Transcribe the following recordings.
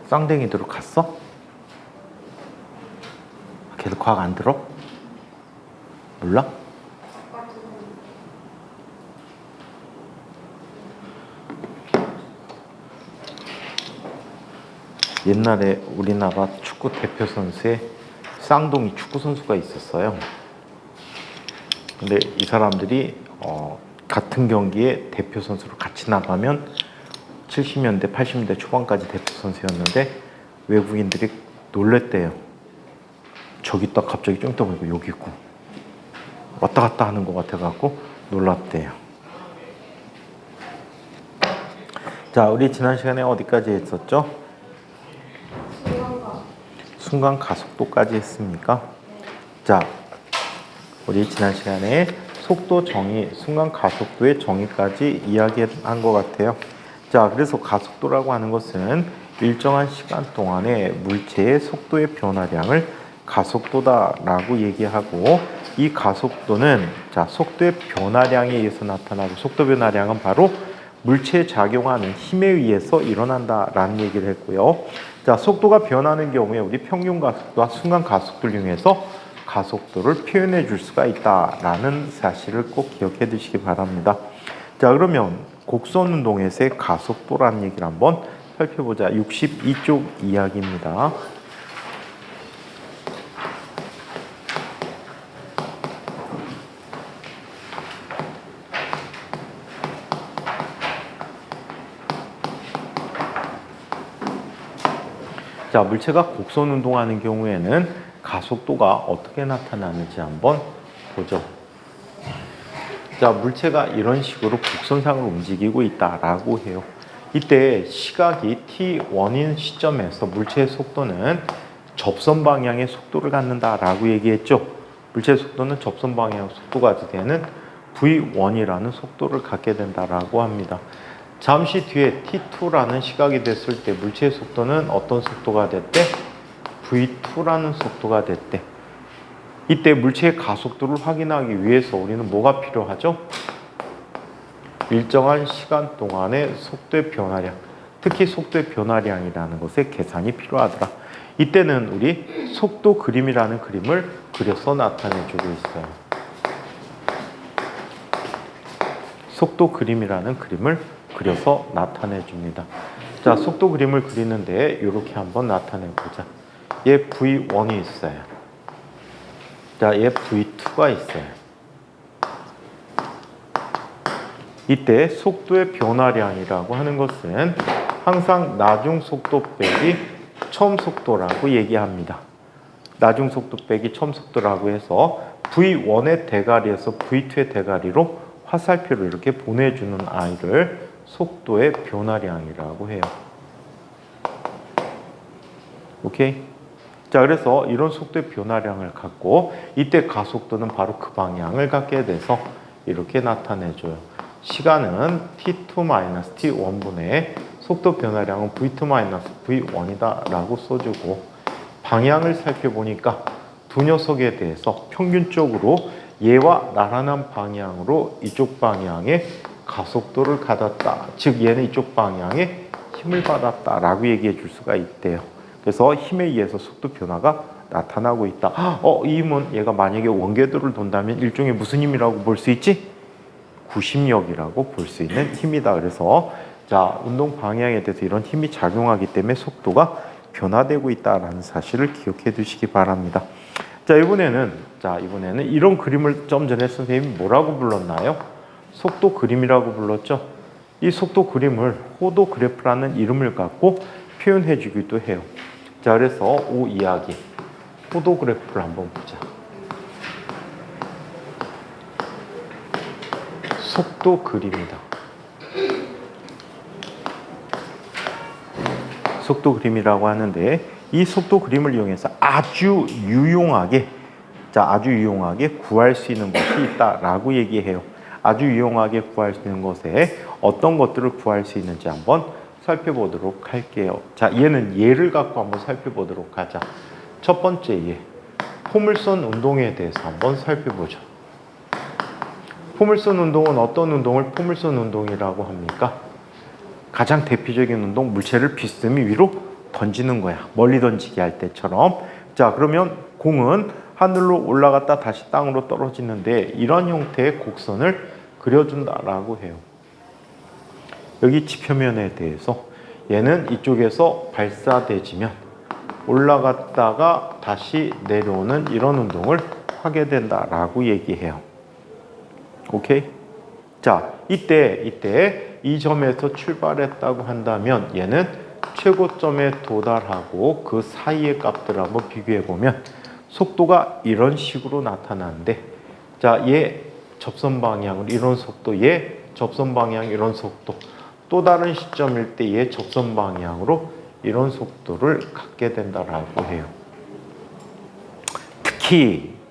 쌍둥이대로 갔어? 걔도 과학 안 들어? 몰라? 옛날에 우리나라 축구 대표 선수에 쌍둥이 축구 선수가 있었어요. 근데 이 사람들이 같은 경기에 대표 선수로 같이 나가면 70년대, 80년대 초반까지 대표 선수였는데 외국인들이 놀랬대요. 저기 있다 갑자기 좀 떠보이고 여기 있고 왔다 갔다 하는 것 같아갖고 놀랐대요. 자, 우리 지난 시간에 어디까지 했었죠? 순간 가속도까지 했습니까? 자, 우리 지난 시간에 속도 정의, 순간 가속도의 정의까지 이야기한 것 같아요. 자, 그래서 가속도라고 하는 것은 일정한 시간 동안의 물체의 속도의 변화량을 가속도다라고 얘기하고, 이 가속도는 자, 속도의 변화량에 의해서 나타나고, 속도 변화량은 바로 물체에 작용하는 힘에 의해서 일어난다라는 얘기를 했고요. 자, 속도가 변하는 경우에 우리 평균 가속도와 순간 가속도를 이용해서 가속도를 표현해 줄 수가 있다라는 사실을 꼭 기억해 두시기 바랍니다. 자, 그러면 곡선 운동에서의 가속도라는 얘기를 한번 살펴보자. 62쪽 이야기입니다. 자, 물체가 곡선 운동하는 경우에는 가속도가 어떻게 나타나는지 한번 보죠. 자, 물체가 이런 식으로 곡선상으로 움직이고 있다라고 해요. 이때 시각이 t1인 시점에서 물체의 속도는 접선 방향의 속도를 갖는다라고 얘기했죠. 물체의 속도는 접선 방향 속도가 되는 v1이라는 속도를 갖게 된다라고 합니다. 잠시 뒤에 t2라는 시각이 됐을 때 물체의 속도는 어떤 속도가 됐대? v2라는 속도가 됐대. 이때 물체의 가속도를 확인하기 위해서 우리는 뭐가 필요하죠? 일정한 시간 동안의 속도의 변화량, 특히 속도의 변화량이라는 것의 계산이 필요하더라. 이때는 우리 속도 그림이라는 그림을 그려서 나타내주고 있어요. 속도 그림이라는 그림을 그려서 나타내줍니다. 자, 속도 그림을 그리는데 이렇게 한번 나타내보자. 얘 V1이 있어요. 자, 얘 V2가 있어요. 이때 속도의 변화량이라고 하는 것은 항상 나중 속도 빼기 처음 속도라고 얘기합니다. 나중 속도 빼기 처음 속도라고 해서 V1의 대가리에서 V2의 대가리로 화살표를 이렇게 보내주는 아이를 속도의 변화량이라고 해요. 오케이? 자, 그래서 이런 속도의 변화량을 갖고 이때 가속도는 바로 그 방향을 갖게 돼서 이렇게 나타내줘요. 시간은 t2-t1분의 속도 변화량은 v2-v1이다 라고 써주고, 방향을 살펴보니까 두 녀석에 대해서 평균적으로 얘와 나란한 방향으로 이쪽 방향에 가속도를 가졌다. 즉 얘는 이쪽 방향에 힘을 받았다라고 얘기해 줄 수가 있대요. 그래서 힘에 의해서 속도 변화가 나타나고 있다. 이 힘은 얘가 만약에 원궤도를 돈다면 일종의 무슨 힘이라고 볼 수 있지? 구심력이라고 볼 수 있는 힘이다. 그래서 자, 운동 방향에 대해서 이런 힘이 작용하기 때문에 속도가 변화되고 있다라는 사실을 기억해 두시기 바랍니다. 자, 이번에는 이런 그림을 좀 전에 선생님이 뭐라고 불렀나요? 속도 그림이라고 불렀죠. 이 속도 그림을 호도 그래프라는 이름을 갖고 표현해 주기도 해요. 자, 그래서 이야기 호도 그래프를 한번 보자. 속도 그림이다. 속도 그림이라고 하는데 이 속도 그림을 이용해서 아주 유용하게 구할 수 있는 것이 있다라고 얘기해요. 아주 유용하게 구할 수 있는 것에 어떤 것들을 구할 수 있는지 한번 살펴보도록 할게요. 자, 얘는 예를 갖고 한번 살펴보도록 하자. 첫 번째 예, 포물선 운동에 대해서 한번 살펴보죠. 포물선 운동은 어떤 운동을 포물선 운동이라고 합니까? 가장 대표적인 운동, 물체를 빗으미 위로 던지는 거야. 멀리 던지기 할 때처럼. 자, 그러면 공은 하늘로 올라갔다 다시 땅으로 떨어지는데 이런 형태의 곡선을 그려준다라고 해요. 여기 지표면에 대해서 얘는 이쪽에서 발사대지면 올라갔다가 다시 내려오는 이런 운동을 하게 된다라고 얘기해요. 오케이? 자, 이때 이 점에서 출발했다고 한다면 얘는 최고점에 도달하고 그 사이의 값들을 한번 비교해 보면 속도가 이런 식으로 나타나는데, 자, 얘 접선 방향으로 이런 속도, 얘 접선 방향 이런 속도, 또 다른 시점일 때 얘 접선 방향으로 이런 속도를 갖게 된다라고 해요.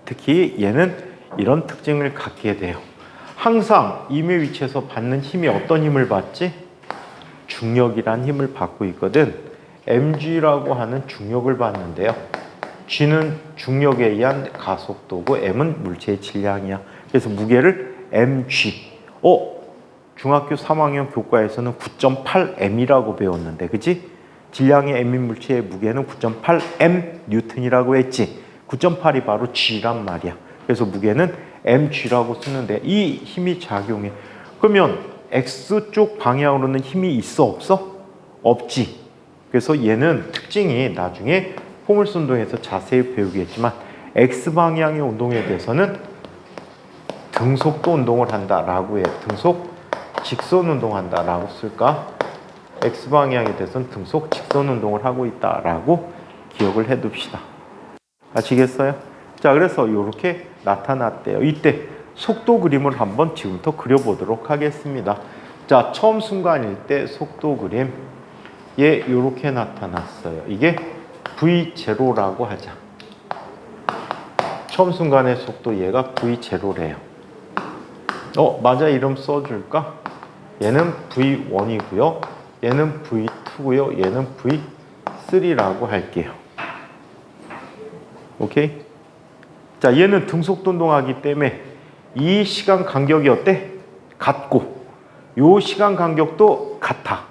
특히 얘는 이런 특징을 갖게 돼요. 항상 임의 위치에서 받는 힘이 어떤 힘을 받지? 중력이란 힘을 받고 있거든. mg라고 하는 중력을 받는데요. g는 중력에 의한 가속도고 m은 물체의 질량이야. 그래서 무게를 mg. 중학교 3학년 교과에서는 9.8m이라고 배웠는데, 그치? 질량의 m인 물체의 무게는 9.8m 뉴턴이라고 했지. 9.8이 바로 g란 말이야. 그래서 무게는 mg라고 쓰는데 이 힘이 작용해. 그러면 x쪽 방향으로는 힘이 있어 없어? 없지. 그래서 얘는 특징이 나중에 포물선 운동에서 자세히 배우겠지만 x방향의 운동에 대해서는 등속도 운동을 한다라고 해. 등속 직선 운동한다라고 쓸까? x방향에 대해서는 등속 직선 운동을 하고 있다라고 기억을 해둡시다. 아시겠어요? 자, 그래서 이렇게 나타났대요. 이때 속도 그림을 한번 지금부터 그려보도록 하겠습니다. 자, 처음 순간일 때 속도 그림 얘 이렇게 나타났어요. 이게 v0라고 하자. 처음 순간의 속도 얘가 v0래요. 맞아, 이름 써줄까? 얘는 v1이고요. 얘는 v2고요. 얘는 v3라고 할게요. 오케이? 자, 얘는 등속도 운동하기 때문에 이 시간 간격이 어때? 같고 요 시간 간격도 같아.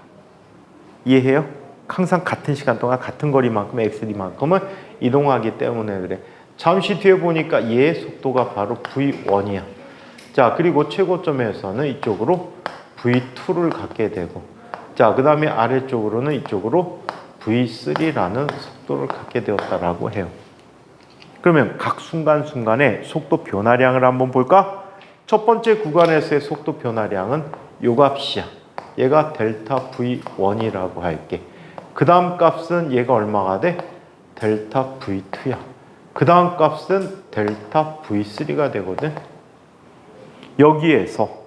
이해해요? 항상 같은 시간 동안 같은 거리만큼 xd만큼은 이동하기 때문에 그래. 잠시 뒤에 보니까 얘의 속도가 바로 v1이야. 자, 그리고 최고점에서는 이쪽으로 v2를 갖게 되고, 자, 그 다음에 아래쪽으로는 이쪽으로 v3라는 속도를 갖게 되었다라고 해요. 그러면 각 순간순간의 속도 변화량을 한번 볼까? 첫 번째 구간에서의 속도 변화량은 요 값이야. 얘가 델타 V1이라고 할게. 그 다음 값은 얘가 얼마가 돼? 델타 V2야. 그 다음 값은 델타 V3가 되거든. 여기에서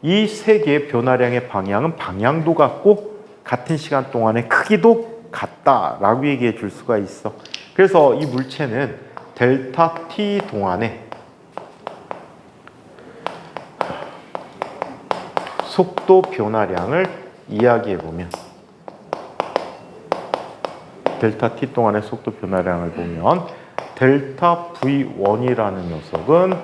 이 세 개의 변화량의 방향은 방향도 같고 같은 시간 동안의 크기도 같다라고 얘기해 줄 수가 있어. 그래서 이 물체는 델타 t 동안에 속도 변화량을 이야기해 보면, 델타 t 동안의 속도 변화량을 보면 델타 v1이라는 녀석은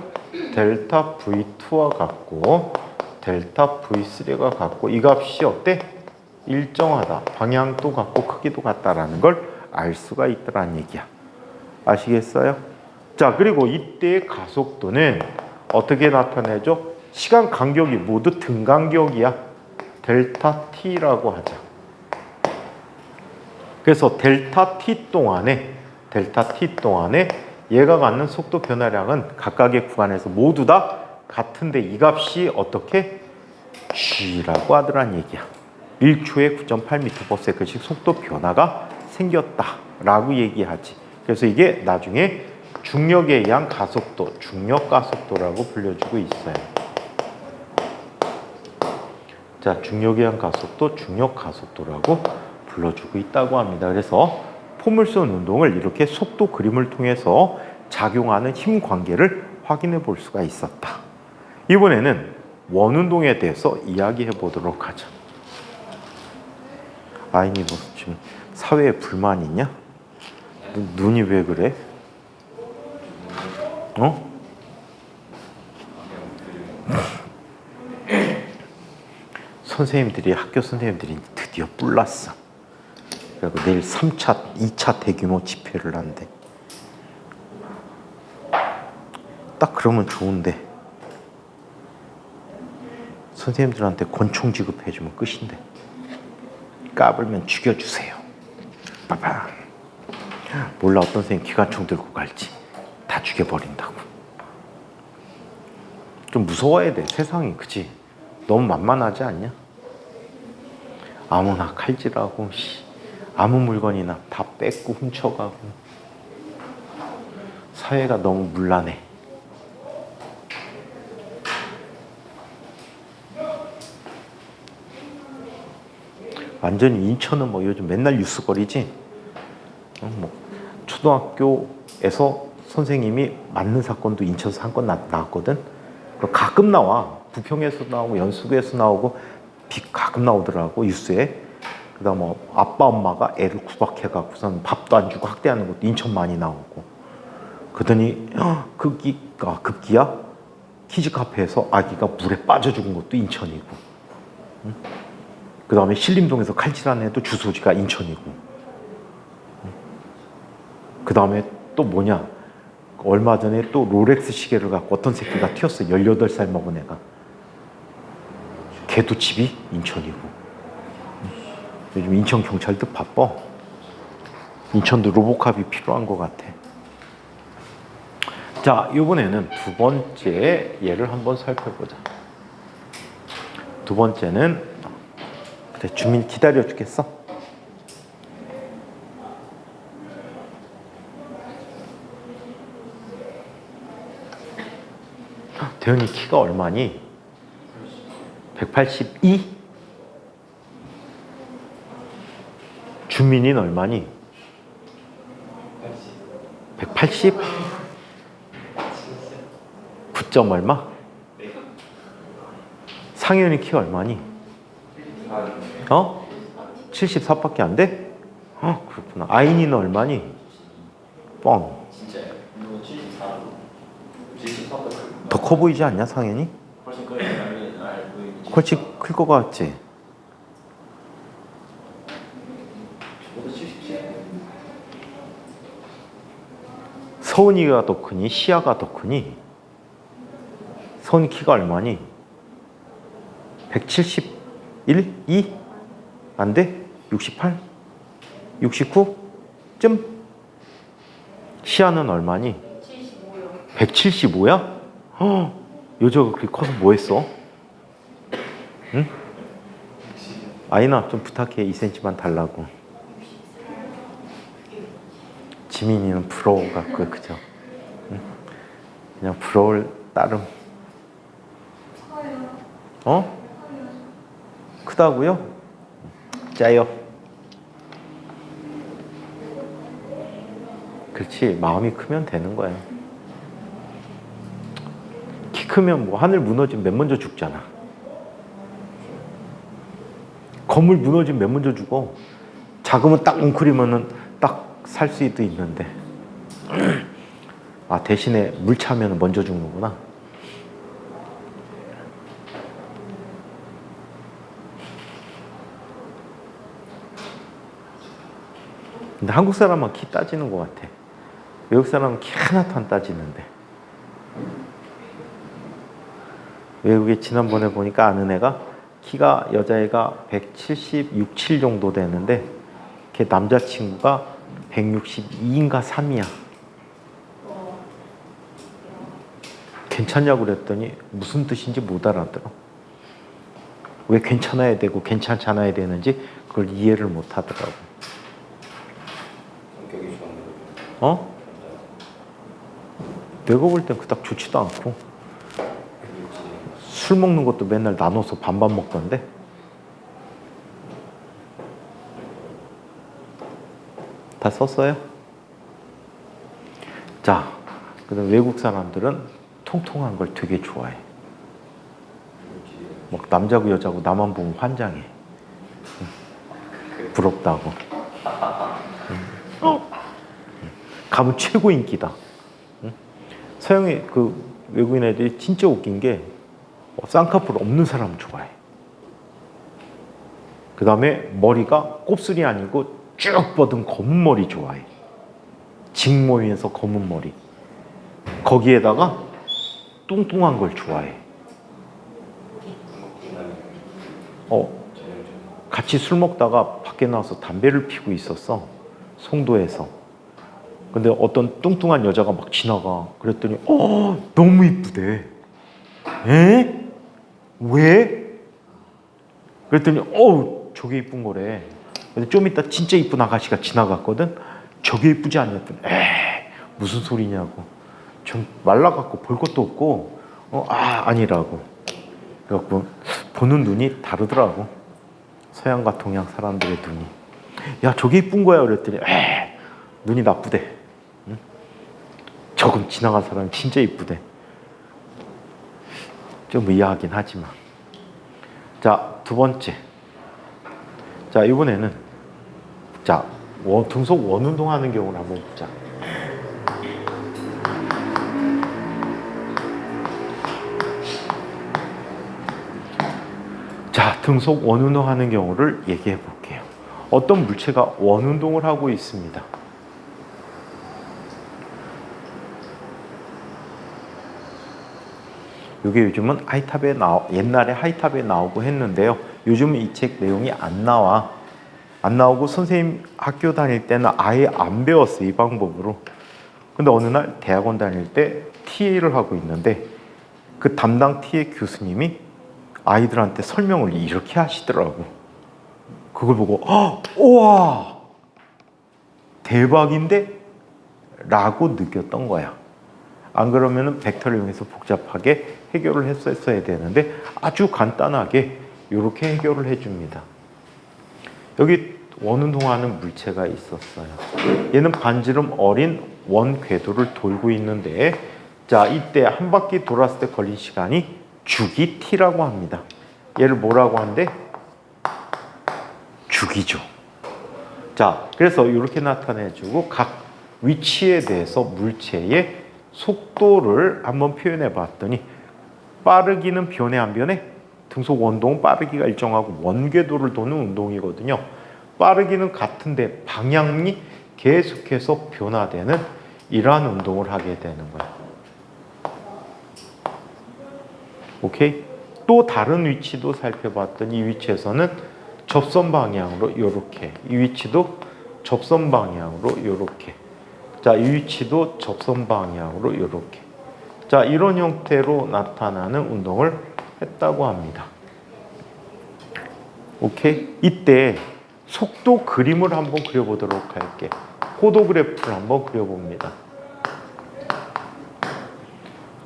델타 v2와 같고 델타 v3가 같고 이 값이 어때? 일정하다. 방향도 같고 크기도 같다라는 걸 알 수가 있다는 얘기야. 아시겠어요? 자, 그리고 이때의 가속도는 어떻게 나타내죠? 시간 간격이 모두 등 간격이야. 델타 t라고 하자. 그래서 델타 t 동안에 얘가 갖는 속도 변화량은 각각의 구간에서 모두 다 같은데 이 값이 어떻게? g라고 하더란 얘기야. 1초에 9.8m/s씩 속도 변화가 생겼다라고 얘기하지. 그래서 이게 나중에 중력에 의한 가속도, 중력 가속도라고 불려주고 있어요. 자, 중력에 의한 가속도, 중력 가속도라고 불러주고 있다고 합니다. 그래서 포물선 운동을 이렇게 속도 그림을 통해서 작용하는 힘 관계를 확인해 볼 수가 있었다. 이번에는 원운동에 대해서 이야기해 보도록 하죠. 아이니, 너 지금 사회에 불만 있냐? 눈이 왜 그래? 학교 선생님들이 드디어 뿔났어. 그리고 내일 3차, 2차 대규모 집회를 한대. 딱 그러면 좋은데 선생님들한테 권총 지급해주면 끝인데 까불면 죽여주세요. 빠밤. 몰라 어떤 선생님 기관총 들고 갈지 다 죽여버린다고. 좀 무서워야 돼 세상이. 그치? 너무 만만하지 않냐? 아무나 칼질하고 아무 물건이나 다 뺏고 훔쳐가고 사회가 너무 문란해. 완전히 인천은 뭐 요즘 맨날 뉴스거리지. 뭐 초등학교에서 선생님이 맞는 사건도 인천에서 한 건 나왔거든. 가끔 나와. 부평에서 나오고 연수구에서 나오고 가끔 나오더라고 뉴스에. 그다음 뭐 아빠 엄마가 애를 구박해갖고선 밥도 안 주고 학대하는 것도 인천 많이 나오고. 그러더니 급기야 키즈 카페에서 아기가 물에 빠져 죽은 것도 인천이고. 응? 그 다음에 신림동에서 칼질한 애도 주소지가 인천이고. 그 다음에 또 뭐냐, 얼마 전에 또 롤렉스 시계를 갖고 어떤 새끼가 튀었어. 18살 먹은 애가. 걔도 집이 인천이고. 요즘 인천 경찰도 바빠. 인천도 로보캅이 필요한 것 같아. 자, 이번에는 두 번째 예를 한번 살펴보자. 두 번째는 그래, 주민 기다려 주겠어? 대현이 키가 얼마니? 182? 주민이는 얼마니? 180? 9점 얼마? 상현이 키 얼마니? 74밖에 안 돼? 그렇구나. 아인이는 얼마니? 뻥. 진짜요? 74도. 더 커 보이지 않냐, 상현이? 훨씬 커요. 훨씬 클 것 같지? 저보다 77. 서은이가 더 크니? 시아가 더 크니? 서은이 키가 얼마니? 171? 2? 안 돼? 68? 69쯤? 시아는 얼마니? 175야? 여자가 그렇게 커서 뭐 했어? 응? 아이나 좀 부탁해. 2cm만 달라고. 지민이는 부러워갖고 그죠? 응? 그냥 부러울 따름. 크다고요? 짜요. 그렇지. 마음이 크면 되는 거야. 키 크면 뭐 하늘 무너지면 맨 먼저 죽잖아. 건물 무너지면 맨 먼저 죽어. 작으면 딱 웅크리면은 딱 살 수도 있는데. 아, 대신에 물 차면 먼저 죽는구나. 근데 한국 사람은 키 따지는 것 같아. 외국 사람은 키 하나도 안 따지는데. 외국에 지난번에 보니까 아는 애가 키가 여자애가 176, 7 정도 되는데 걔 남자친구가 162인가 3이야. 괜찮냐고 그랬더니 무슨 뜻인지 못 알아들어. 왜 괜찮아야 되고 괜찮지 않아야 되는지 그걸 이해를 못 하더라고. 성격이 좋은데. 내가 볼 땐 그닥 좋지도 않고. 술 먹는 것도 맨날 나눠서 반반 먹던데. 다 썼어요? 자, 그다음 외국 사람들은 통통한 걸 되게 좋아해. 막 남자고 여자고 나만 보면 환장해. 부럽다고. 가면 최고 인기다. 서양의 그 외국인 애들이 진짜 웃긴 게 쌍꺼풀 없는 사람 좋아해. 그 다음에 머리가 곱슬이 아니고 쭉 뻗은 검은 머리 좋아해. 직모이면서 검은 머리. 거기에다가 뚱뚱한 걸 좋아해. 같이 술 먹다가 밖에 나와서 담배를 피고 있었어. 송도에서. 근데 어떤 뚱뚱한 여자가 막 지나가. 그랬더니 너무 이쁘대. 에? 왜? 그랬더니 저게 이쁜 거래. 근데 좀 이따 진짜 이쁜 아가씨가 지나갔거든. 저게 이쁘지 않냐더니 무슨 소리냐고. 좀 말라갖고 볼 것도 없고 아니라고. 그래갖고 보는 눈이 다르더라고. 서양과 동양 사람들의 눈이. 야 저게 이쁜 거야. 그랬더니 눈이 나쁘대. 응? 조금 지나간 사람이 진짜 이쁘대. 좀 의아하긴 하지만. 자, 두 번째. 자, 이번에는 자, 등속 원운동 하는 경우를 한번 보자. 자, 등속 원운동 하는 경우를 얘기해 볼게요. 어떤 물체가 원운동을 하고 있습니다. 이게 요즘은 옛날에 하이탑에 나오고 했는데요. 요즘은 이 책 내용이 안 나오고 선생님 학교 다닐 때는 아예 안 배웠어요. 이 방법으로. 근데 어느 날 대학원 다닐 때 TA를 하고 있는데 그 담당 TA 교수님이 아이들한테 설명을 이렇게 하시더라고. 그걸 보고 우와 대박인데? 라고 느꼈던 거야. 안 그러면은 벡터를 이용해서 복잡하게 해결을 했었어야 되는데 아주 간단하게 이렇게 해결을 해줍니다. 여기 원운동하는 물체가 있었어요. 얘는 반지름 어린 원 궤도를 돌고 있는데 자 이때 한 바퀴 돌았을 때 걸린 시간이 주기 t라고 합니다. 얘를 뭐라고 한대? 주기죠. 자 그래서 이렇게 나타내주고 각 위치에 대해서 물체의 속도를 한번 표현해 봤더니 빠르기는 변해 안 변해? 등속 원동은 빠르기가 일정하고 원궤도를 도는 운동이거든요. 빠르기는 같은데 방향이 계속해서 변화되는 이러한 운동을 하게 되는 거예요. 오케이? 또 다른 위치도 살펴봤더니 이 위치에서는 접선 방향으로 이렇게, 이 위치도 접선 방향으로 이렇게, 자, 이 위치도 접선 방향으로 이렇게. 자, 이런 형태로 나타나는 운동을 했다고 합니다. 오케이? 이때 속도 그림을 한번 그려보도록 할게. 호도그래프를 한번 그려봅니다.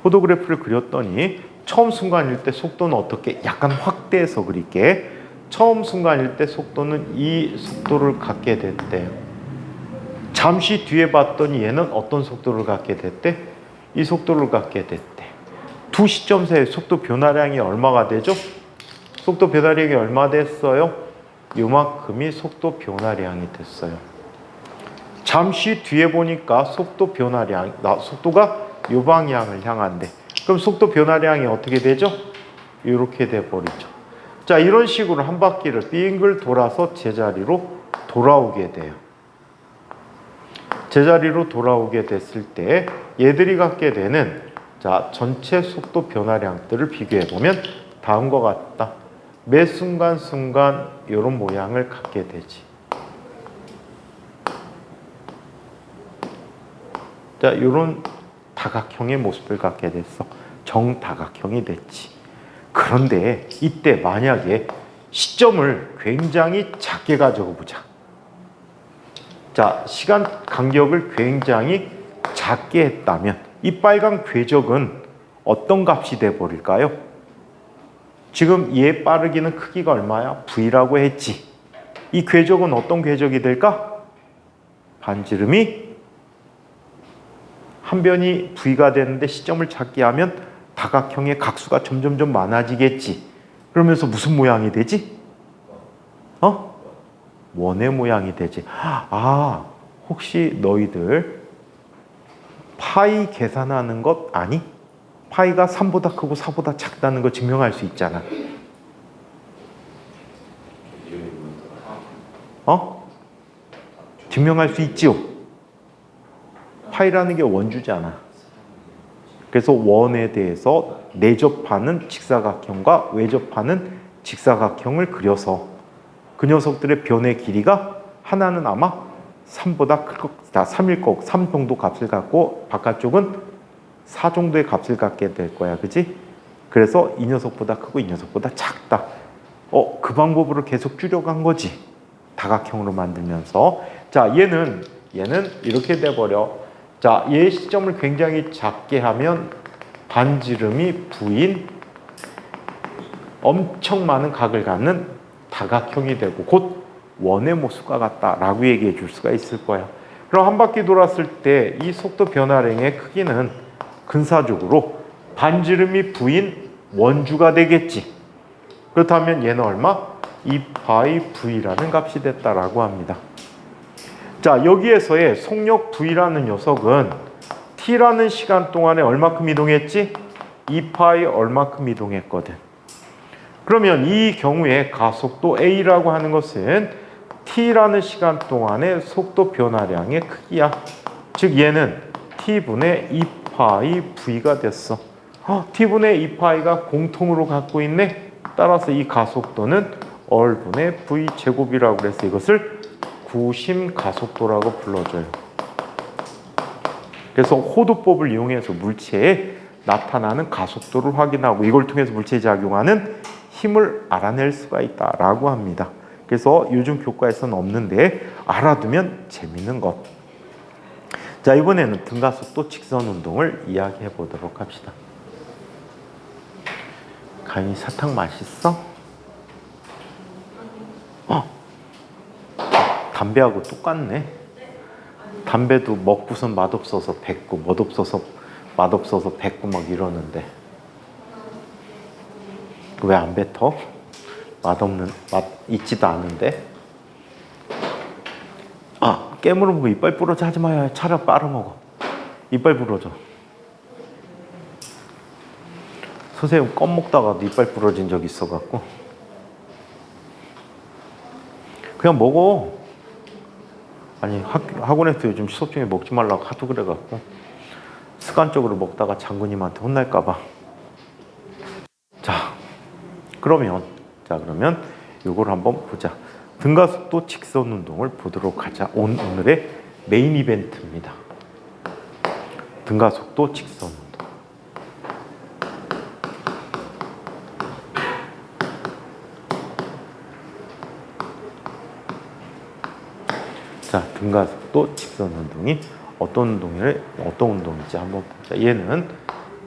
호도그래프를 그렸더니 처음 순간일 때 속도는 어떻게? 약간 확대해서 그릴게. 처음 순간일 때 속도는 이 속도를 갖게 됐대요. 잠시 뒤에 봤더니 얘는 어떤 속도를 갖게 됐대? 이 속도를 갖게 됐대. 두 시점 사이의 속도 변화량이 얼마가 되죠? 속도 변화량이 얼마 됐어요? 요만큼이 속도 변화량이 됐어요. 잠시 뒤에 보니까 속도 변화량, 속도가 요 방향을 향한대. 그럼 속도 변화량이 어떻게 되죠? 이렇게 돼버리죠. 자, 이런 식으로 한 바퀴를 빙글 돌아서 제자리로 돌아오게 돼요. 제자리로 돌아오게 됐을 때 얘들이 갖게 되는 자 전체 속도 변화량들을 비교해 보면 다음과 같다. 매 순간 이런 모양을 갖게 되지. 자, 이런 다각형의 모습을 갖게 됐어. 정다각형이 됐지. 그런데 이때 만약에 시점을 굉장히 작게 가지고 보자. 자, 시간 간격을 굉장히 작게 했다면 이 빨간 궤적은 어떤 값이 돼버릴까요? 지금 얘 빠르기는 크기가 얼마야? V라고 했지. 이 궤적은 어떤 궤적이 될까? 반지름이 한 변이 V가 되는데 시점을 작게 하면 다각형의 각수가 점점점 많아지겠지. 그러면서 무슨 모양이 되지? 원의 모양이 되지. 아, 혹시 너희들 파이 계산하는 것 아니? 파이가 3보다 크고 4보다 작다는 거 증명할 수 있잖아. 증명할 수 있지요. 파이라는 게 원주잖아. 그래서 원에 대해서 내접하는 직사각형과 외접하는 직사각형을 그려서 그 녀석들의 변의 길이가 하나는 아마 3보다 클 것, 3일 거, 3 정도 값을 갖고 바깥쪽은 4 정도의 값을 갖게 될 거야. 그지? 그래서 이 녀석보다 크고 이 녀석보다 작다. 그 방법으로 계속 줄여간 거지. 다각형으로 만들면서. 자, 얘는 이렇게 돼버려. 자, 얘의 시점을 굉장히 작게 하면 반지름이 V인 엄청 많은 각을 갖는 다각형이 되고 곧 원의 모습과 같다라고 얘기해 줄 수가 있을 거야. 그럼 한 바퀴 돌았을 때 이 속도 변화량의 크기는 근사적으로 반지름이 V인 원주가 되겠지. 그렇다면 얘는 얼마? 2파이 V라는 값이 됐다라고 합니다. 자, 여기에서의 속력 V라는 녀석은 T라는 시간 동안에 얼마큼 이동했지? 2파이 얼마큼 이동했거든. 그러면 이 경우에 가속도 A라고 하는 것은 T라는 시간 동안의 속도 변화량의 크기야. 즉 얘는 T분의 2파이 V가 됐어. T분의 2파이가 공통으로 갖고 있네. 따라서 이 가속도는 얼분의 V 제곱이라고 그래서 이것을 구심 가속도라고 불러줘요. 그래서 호도법을 이용해서 물체에 나타나는 가속도를 확인하고 이걸 통해서 물체에 작용하는 힘을 알아낼 수가 있다라고 합니다. 그래서 요즘 교과에서는 없는데 알아두면 재밌는 것. 자, 이번에는 등가속도 직선 운동을 이야기해 보도록 합시다. 가인이 사탕 맛있어? 담배하고 똑같네. 담배도 먹고선 맛없어서 뱉고 맛없어서 뱉고 막 이러는데 왜 안 뱉어? 맛 있지도 않은데. 깨물어 먹고 이빨 부러져 하지 마요. 차라리 빨아먹어. 이빨 부러져. 선생님 껌 먹다가 이빨 부러진 적 있어갖고 그냥 먹어. 아니 학원에서 요즘 수업 중에 먹지 말라고 하도 그래갖고 습관적으로 먹다가 장군님한테 혼날까봐. 그러면 이걸 한번 보자. 등가속도 직선 운동을 보도록 하자. 오늘의 메인 이벤트입니다. 등가속도 직선 운동. 자, 등가속도 직선 운동이 어떤 운동인지 한번 보자. 얘는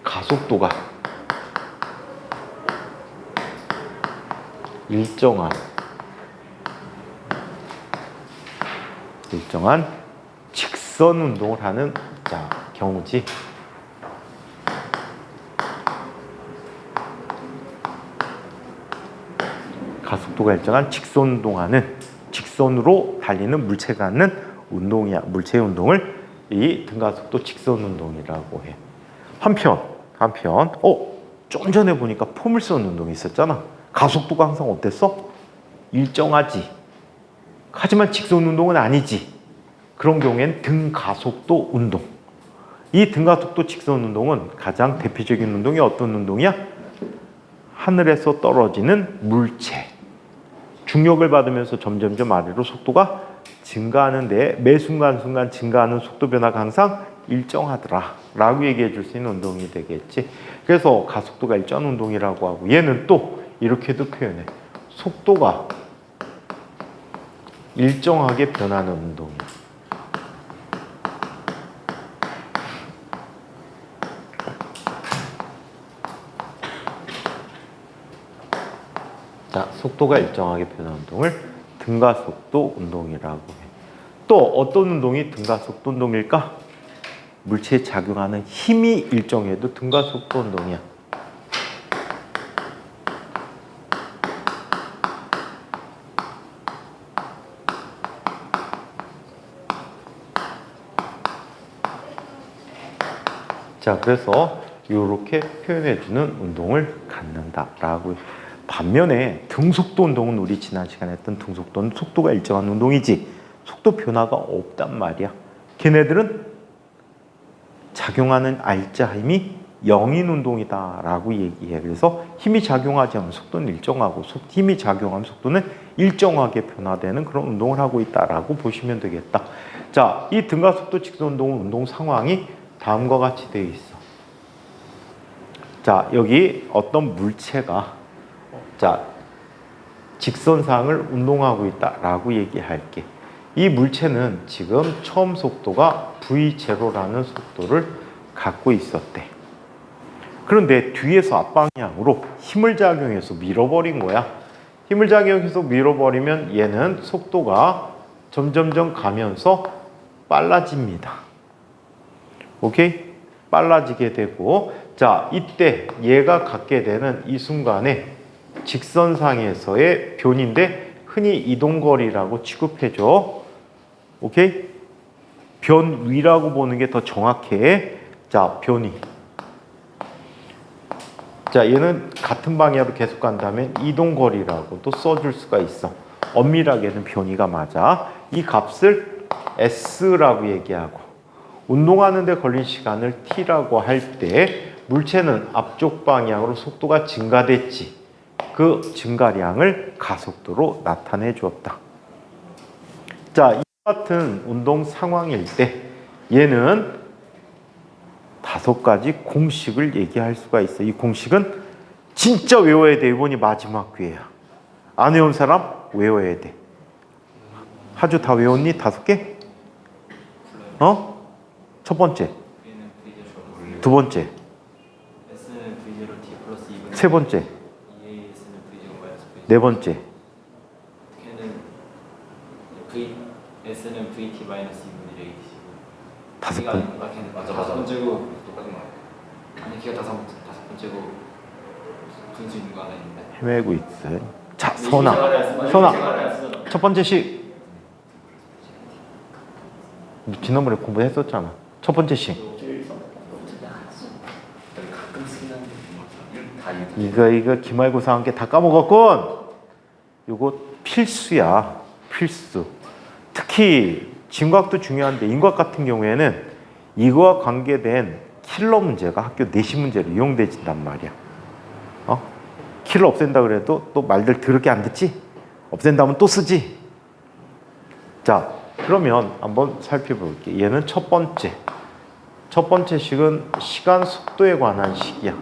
가속도가 일정한 직선 운동을 하는 경우지. 가속도가 일정한 직선 운동하는 직선으로 달리는 물체가 갖는 운동이야. 물체의 운동을 이 등가속도 직선 운동이라고 해. 한편 좀 전에 보니까 포물선 운동이 있었잖아. 가속도가 항상 어땠어? 일정하지. 하지만 직선 운동은 아니지. 그런 경우엔 등가속도 운동. 이 등가속도 직선 운동은 가장 대표적인 운동이 어떤 운동이야? 하늘에서 떨어지는 물체. 중력을 받으면서 점점점 아래로 속도가 증가하는데 매 순간순간 증가하는 속도 변화가 항상 일정하더라 라고 얘기해 줄 수 있는 운동이 되겠지. 그래서 가속도가 일정한 운동이라고 하고 얘는 또 이렇게도 표현해. 속도가 일정하게 변하는 운동이야. 자, 속도가 일정하게 변하는 운동을 등가속도 운동이라고 해. 또 어떤 운동이 등가속도 운동일까? 물체에 작용하는 힘이 일정해도 등가속도 운동이야. 자, 그래서 이렇게 표현해주는 운동을 갖는다라고. 반면에 등속도 운동은 우리 지난 시간에 했던 등속도는 속도가 일정한 운동이지 속도 변화가 없단 말이야. 걔네들은 작용하는 R자 힘이 0인 운동이다라고 얘기해. 그래서 힘이 작용하지 않으면 속도는 일정하고 힘이 작용하면 속도는 일정하게 변화되는 그런 운동을 하고 있다라고 보시면 되겠다. 자, 이 등가속도 직선 운동은 운동 상황이 다음과 같이 되어 있어. 자, 여기 어떤 물체가 직선상을 운동하고 있다라고 얘기할게. 이 물체는 지금 처음 속도가 v0라는 속도를 갖고 있었대. 그런데 뒤에서 앞방향으로 힘을 작용해서 밀어버린 거야. 힘을 작용해서 밀어버리면 얘는 속도가 점점점 가면서 빨라집니다. 오케이? 빨라지게 되고, 자, 이때 얘가 갖게 되는 이 순간에 직선상에서의 변인데 흔히 이동거리라고 취급해줘. 오케이? 변위라고 보는 게 더 정확해. 자, 변위. 자, 얘는 같은 방향으로 계속 간다면 이동거리라고 또 써줄 수가 있어. 엄밀하게는 변위가 맞아. 이 값을 S라고 얘기하고, 운동하는 데 걸린 시간을 T라고 할 때 물체는 앞쪽 방향으로 속도가 증가됐지. 그 증가량을 가속도로 나타내 주었다. 자, 이 같은 운동 상황일 때 얘는 5가지 공식을 얘기할 수가 있어. 이 공식은 진짜 외워야 돼. 이번이 마지막 기회야. 안 외운 사람 외워야 돼. 하주 다 외웠니? 5개? 어? 첫 번째. 두 번째. S는 V0 T 플러스 2분의 세 번째. 2A에서는 V0 마이너스 V0 네 번째. 걔는 S는 VT 마이너스 2분의 AT고 다섯 번. 걔는 다섯 번째고 똑같은 거 아니 걔가 다섯 번째고 분수 있는 거 하나 있는데 헤매고 있어요. 자, 선아. 첫 번째 식. 지난번에 공부했었잖아. 첫 번째 식. 이거 기말고사 함께 다 까먹었군. 이거 필수야. 필수. 특히 진과학도 중요한데 인과학 같은 경우에는 이거와 관계된 킬러 문제가 학교 내신 문제로 이용되진단 말이야. 킬러 없앤다 그래도 또 말들 더럽게 안 듣지? 없앤다면 또 쓰지? 자, 그러면 한번 살펴볼게. 얘는 첫 번째. 첫 번째 식은 시간 속도에 관한 식이야.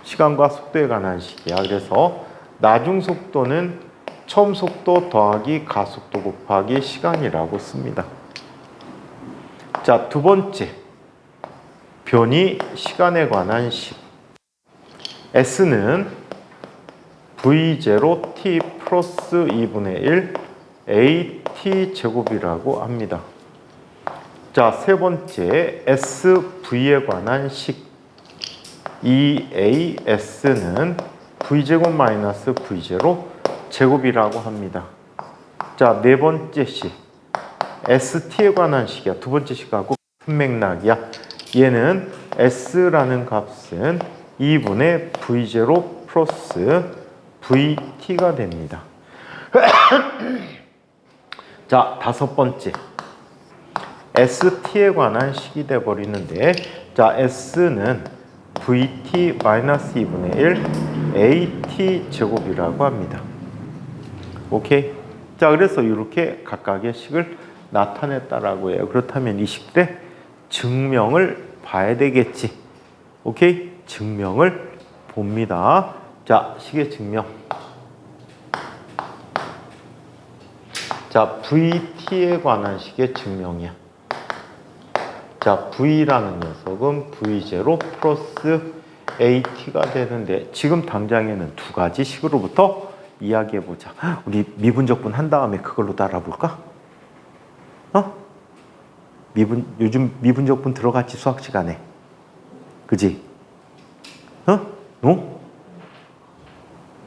시간과 속도에 관한 식이야. 그래서 나중 속도는 처음 속도 더하기 가속도 곱하기 시간이라고 씁니다. 자, 두 번째. 변이 시간에 관한 식. S는 V0T 플러스 2분의 1 AT 제곱이라고 합니다. 자, 세 번째. SV에 관한 식. EAS는 V제곱 마이너스 V0 제곱이라고 합니다. 자, 네 번째 식. ST에 관한 식이야. 두 번째 식하고 같은 맥락이야. 얘는 S라는 값은 2분의 V0 플러스 VT가 됩니다. 자, 다섯 번째. ST에 관한 식이 되어버리는데, 자, S는 VT 마이너스 2분의 1 AT 제곱이라고 합니다. 오케이? 자, 그래서 이렇게 각각의 식을 나타냈다라고 해요. 그렇다면 이 식들의 증명을 봐야 되겠지. 오케이? 증명을 봅니다. 자, 식의 증명. 자, VT에 관한 식의 증명이야. 자, V라는 녀석은 V0 플러스 AT가 되는데 지금 당장에는 두 가지 식으로부터 이야기해보자. 우리 미분적분 한 다음에 그걸로 알아볼까? 요즘 미분적분 들어갔지, 수학 시간에. 그지? 너?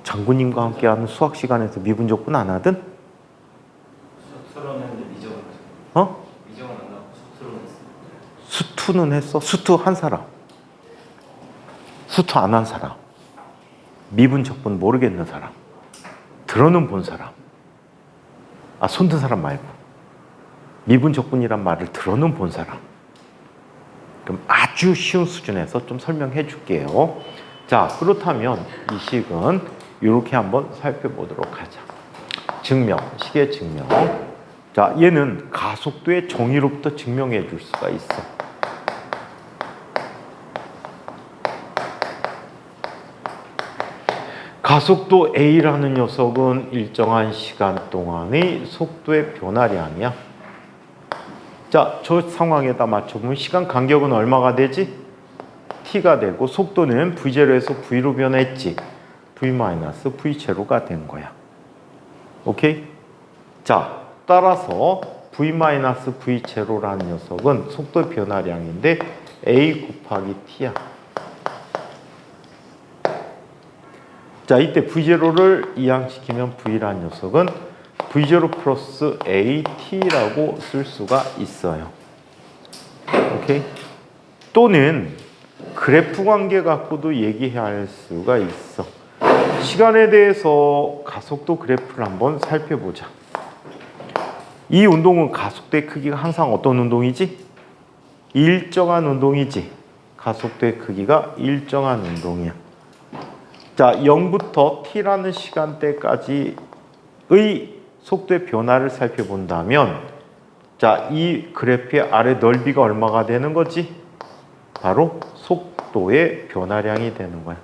장군님과 함께하는 수학 시간에서 미분적분 안 하든? 수투로는 했는데 미적은 미적은 안 나고 수투로는 했어. 수투는 했어? 수투 한 사람. 수투 안 한 사람. 미분적분 모르겠는 사람. 들어는 본 사람. 손든 사람 말고. 미분 적분이란 말을 들어는 본 사람. 그럼 아주 쉬운 수준에서 좀 설명해 줄게요. 자, 그렇다면 이 식은 이렇게 한번 살펴보도록 하자. 증명, 식의 증명. 자, 얘는 가속도의 정의로부터 증명해 줄 수가 있어. 가속도 A라는 녀석은 일정한 시간 동안의 속도의 변화량이야. 자, 저 상황에다 맞춰보면 시간 간격은 얼마가 되지? T가 되고 속도는 V0에서 V로 변했지. V-V0가 된 거야. 오케이? 자, 따라서 V-V0라는 녀석은 속도 변화량인데 A 곱하기 T야. 자, 이때 V0를 이항시키면 V라는 녀석은 V0 플러스 AT라고 쓸 수가 있어요. 오케이? 또는 그래프 관계 갖고도 얘기할 수가 있어. 시간에 대해서 가속도 그래프를 한번 살펴보자. 이 운동은 가속도의 크기가 항상 어떤 운동이지? 일정한 운동이지. 가속도의 크기가 일정한 운동이야. 자, 0부터 t라는 시간대까지의 속도의 변화를 살펴본다면, 자, 이 그래프의 아래 넓이가 얼마가 되는 거지? 바로 속도의 변화량이 되는 거야.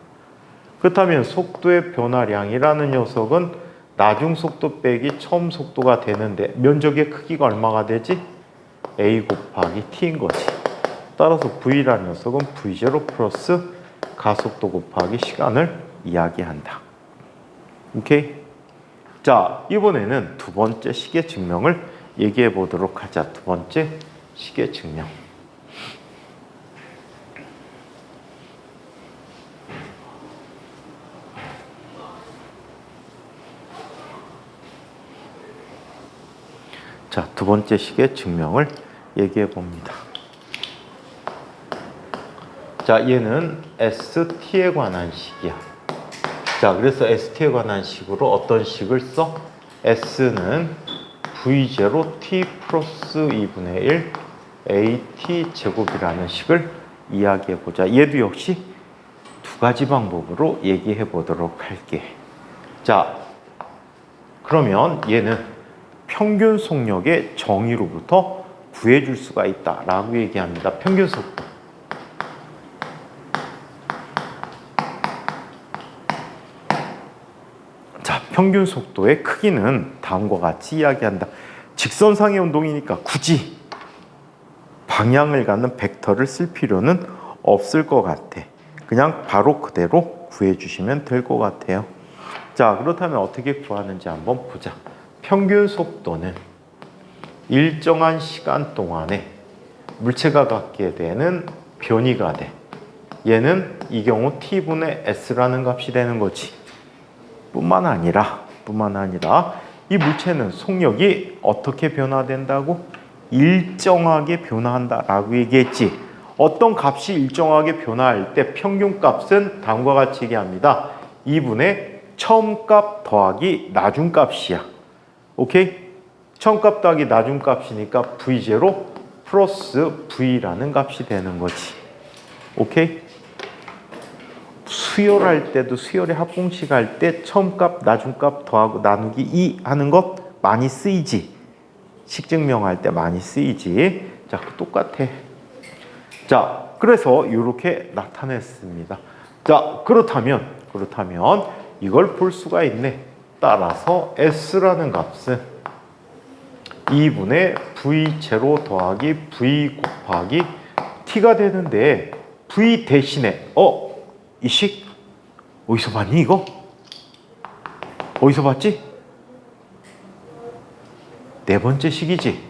그렇다면 속도의 변화량이라는 녀석은 나중 속도 빼기 처음 속도가 되는데 면적의 크기가 얼마가 되지? A 곱하기 t인 거지. 따라서 V라는 녀석은 V0 플러스 가속도 곱하기 시간을 이야기한다. 오케이? 자, 이번에는 두 번째 식의 증명을 얘기해 보도록 하자. 두 번째 식의 증명. 자, 두 번째 식의 증명을 얘기해 봅니다. 자, 얘는 ST에 관한 식이야. 자, 그래서 ST에 관한 식으로 어떤 식을 써? S는 V0T 플러스 2분의 1 AT 제곱이라는 식을 이야기해 보자. 얘도 역시 두 가지 방법으로 얘기해 보도록 할게. 자, 그러면 얘는 평균 속력의 정의로부터 구해줄 수가 있다라고 얘기합니다. 평균 속도. 자, 평균 속도의 크기는 다음과 같이 이야기한다. 직선상의 운동이니까 굳이 방향을 갖는 벡터를 쓸 필요는 없을 것 같아. 그냥 바로 그대로 구해주시면 될 것 같아요. 자, 그렇다면 어떻게 구하는지 한번 보자. 평균 속도는 일정한 시간 동안에 물체가 갖게 되는 변이가 돼. 얘는 이 경우 t분의 s라는 값이 되는 거지. 뿐만 아니라 이 물체는 속력이 어떻게 변화된다고? 일정하게 변화한다라고 얘기했지. 어떤 값이 일정하게 변화할 때 평균값은 다음과 같이 얘기합니다. 2분의 처음값 더하기 나중값이야. 오케이? 처음값 더하기 나중값이니까 V0 플러스 V라는 값이 되는 거지. 오케이? 수열할 때도 수열의 합공식 할 때 처음값 나중값 더하고 나누기 2 하는 것 많이 쓰이지. 식증명할 때 많이 쓰이지. 자, 똑같아. 자, 그래서 이렇게 나타냈습니다. 자, 그렇다면 이걸 볼 수가 있네. 따라서 S라는 값은 2분의 V0 더하기 V 곱하기 T가 되는데 V 대신에 이 식 어디서 봤니 이거? 어디서 봤지? 네 번째 식이지?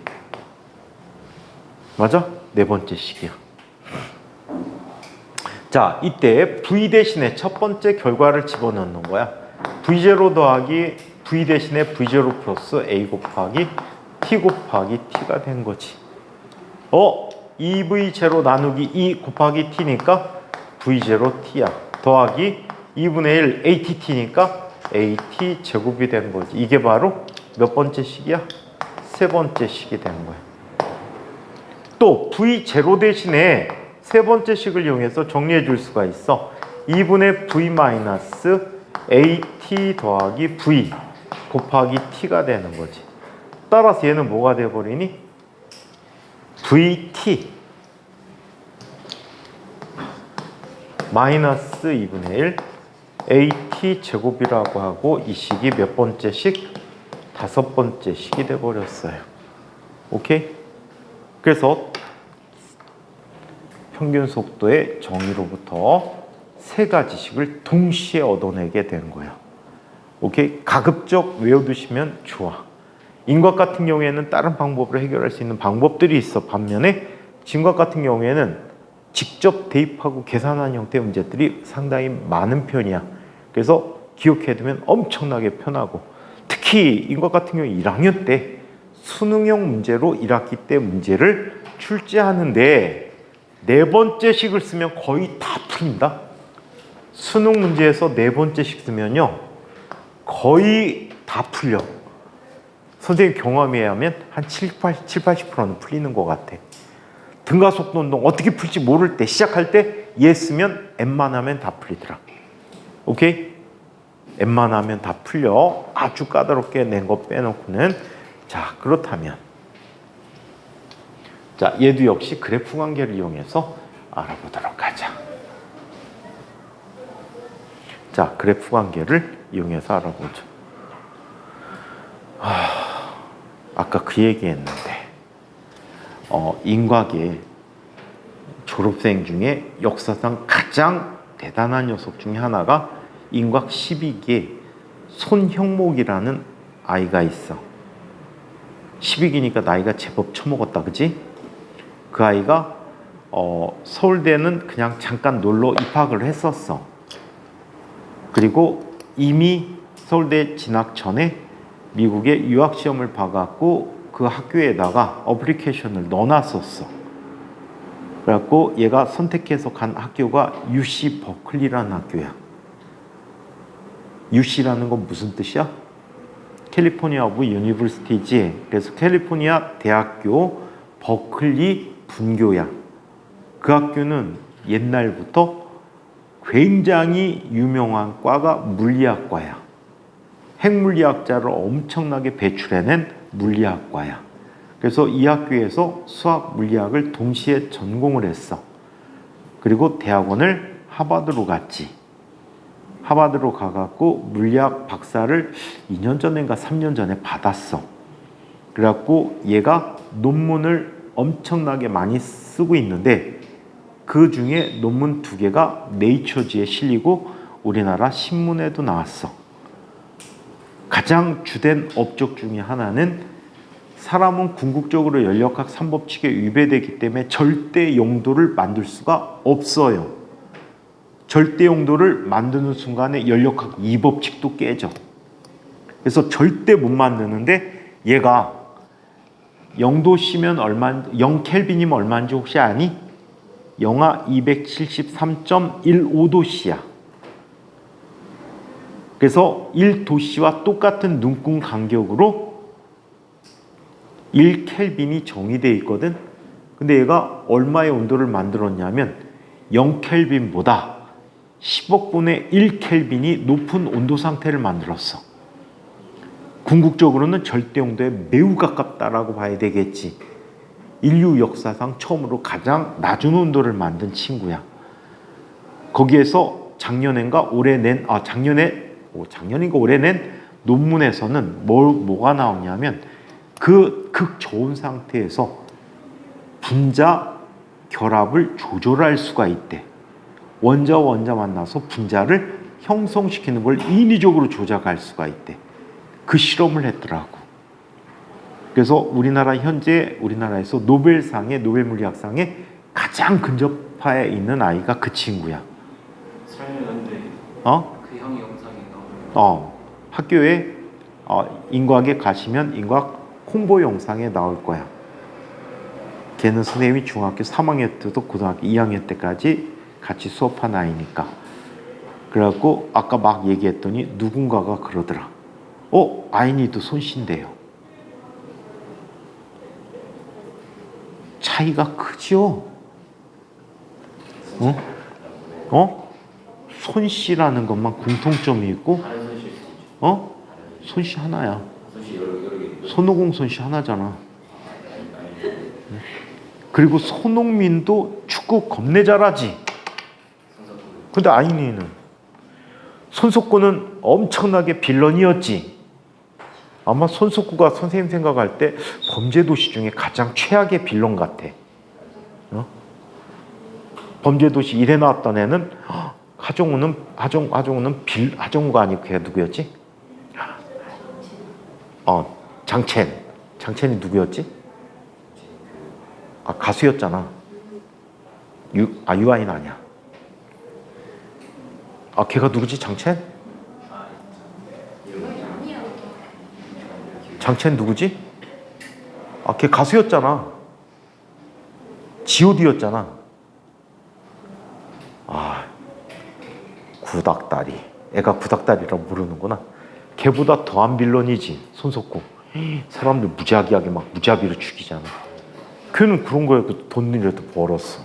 맞아? 네 번째 식이야. 자, 이때 V 대신에 첫 번째 결과를 집어넣는 거야. V0 더하기 V 대신에 V0 플러스 A 곱하기 T 곱하기 T가 된 거지. 2V0 나누기 2 곱하기 T니까 V0T야. 더하기 2분의 1 ATT니까 AT 제곱이 된 거지. 이게 바로 몇 번째 식이야? 세 번째 식이 된 거야. 또 V0 대신에 세 번째 식을 이용해서 정리해 줄 수가 있어. 2분의 V 마이너스 AT 더하기 V 곱하기 T가 되는 거지. 따라서 얘는 뭐가 돼버리니? VT 마이너스 2분의 1 AT 제곱이라고 하고 이 식이 몇 번째 식? 다섯 번째 식이 돼버렸어요. 오케이? 그래서 평균 속도의 정의로부터 세 가지 식을 동시에 얻어내게 되는 거야. 오케이? 가급적 외워두시면 좋아. 인곽 같은 경우에는 다른 방법으로 해결할 수 있는 방법들이 있어. 반면에 진곽 같은 경우에는 직접 대입하고 계산하는 형태의 문제들이 상당히 많은 편이야. 그래서 기억해두면 엄청나게 편하고, 특히 인곽 같은 경우 1학년 때 수능형 문제로 1학기 때 문제를 출제하는데 네 번째 식을 쓰면 거의 다 풀린다. 수능 문제에서 네 번째 식 쓰면요 거의 다 풀려. 선생님 경험에 의하면 한 70-80%는 풀리는 것 같아. 등가속도 운동 어떻게 풀지 모를 때, 시작할 때 얘 쓰면 M만 하면 다 풀리더라. 오케이? M만 하면 다 풀려. 아주 까다롭게 낸 거 빼놓고는. 자, 그렇다면 자, 얘도 역시 그래프 관계를 이용해서 알아보도록 하자. 자, 그래프 관계를 이용해서 알아보죠. 아까 그 얘기했는데 인곽의 졸업생 중에 역사상 가장 대단한 녀석 중에 하나가 인곽 12기에 손형목이라는 아이가 있어. 12기니까 나이가 제법 처먹었다, 그지? 그 아이가 서울대는 그냥 잠깐 놀러 입학을 했었어. 그리고 이미 서울대 진학 전에 미국에 유학시험을 봐갖고 그 학교에다가 어플리케이션을 넣어놨었어. 그래갖고 얘가 선택해서 간 학교가 UC 버클리라는 학교야. UC라는 건 무슨 뜻이야? 캘리포니아 오브 유니버시티지. 그래서 캘리포니아 대학교 버클리 분교야. 그 학교는 옛날부터 굉장히 유명한 과가 물리학과야. 핵물리학자를 엄청나게 배출해낸 물리학과야. 그래서 이 학교에서 수학, 물리학을 동시에 전공을 했어. 그리고 대학원을 하버드로 갔지. 하버드로 가갖고 물리학 박사를 2년 전인가 3년 전에 받았어. 그래갖고 얘가 논문을 엄청나게 많이 쓰고 있는데 그 중에 논문 2개가 네이처지에 실리고 우리나라 신문에도 나왔어. 가장 주된 업적 중에 하나는 사람은 궁극적으로 연력학 3법칙에 위배되기 때문에 절대 용도를 만들 수가 없어요. 절대 용도를 만드는 순간에 연력학 2법칙도 깨져. 그래서 절대 못 만드는데 얘가 0도씨면 얼마, 0켈빈이면 얼마인지 혹시 아니? 영하 273.15도씨야. 그래서 1도씨와 똑같은 눈금 간격으로 1켈빈이 정의되어 있거든. 근데 얘가 얼마의 온도를 만들었냐면 0켈빈보다 10억 분의 1켈빈이 높은 온도 상태를 만들었어. 궁극적으로는 절대 온도에 매우 가깝다라고 봐야 되겠지. 인류 역사상 처음으로 가장 낮은 온도를 만든 친구야. 거기에서 작년인가 올해 낸 작년인가 올해 낸 논문에서는 뭐가 나오냐면 그 극저온 상태에서 분자 결합을 조절할 수가 있대. 원자와 원자 만나서 분자를 형성시키는 걸 인위적으로 조작할 수가 있대. 그 실험을 했더라고. 그래서 우리나라에서 노벨 물리학상에 가장 근접해 있는 아이가 그 친구야. 설명한데 그 형이 영상이 학교에 인곽에 가시면 인곽 홍보 영상에 나올 거야. 걔는 선생님이 중학교 3학년 때도 고등학교 2학년 때까지 같이 수업한 아이니까. 그래갖고 아까 막 얘기했더니 누군가가 그러더라. 아인이도 손신대요. 차이가 크죠? 손씨라는 것만 공통점이 있고, 다른 손실 수 있죠. 손씨 하나야. 손실 여러 개. 손오공 손씨 하나잖아. 그리고 손흥민도 축구 겁내 잘하지. 근데 아이니는 손석구는 엄청나게 빌런이었지. 아마 손석구가 선생님 생각할 때 범죄도시 중에 가장 최악의 빌런 같아. 범죄도시 1에 나왔던 애는 하정우가 아니고 걔가 누구였지? 장첸이 누구였지? 가수였잖아. 유아인 아니야. 걔가 누구지? 장첸? 장첸 누구지? 걔 가수였잖아. G.O.D였잖아. 구닥다리. 애가 구닥다리라고 부르는구나. 걔보다 더한 빌런이지, 손석구. 사람들 무지하게 막 무자비로 죽이잖아. 걔는 그런 거에 돈이라도 벌었어.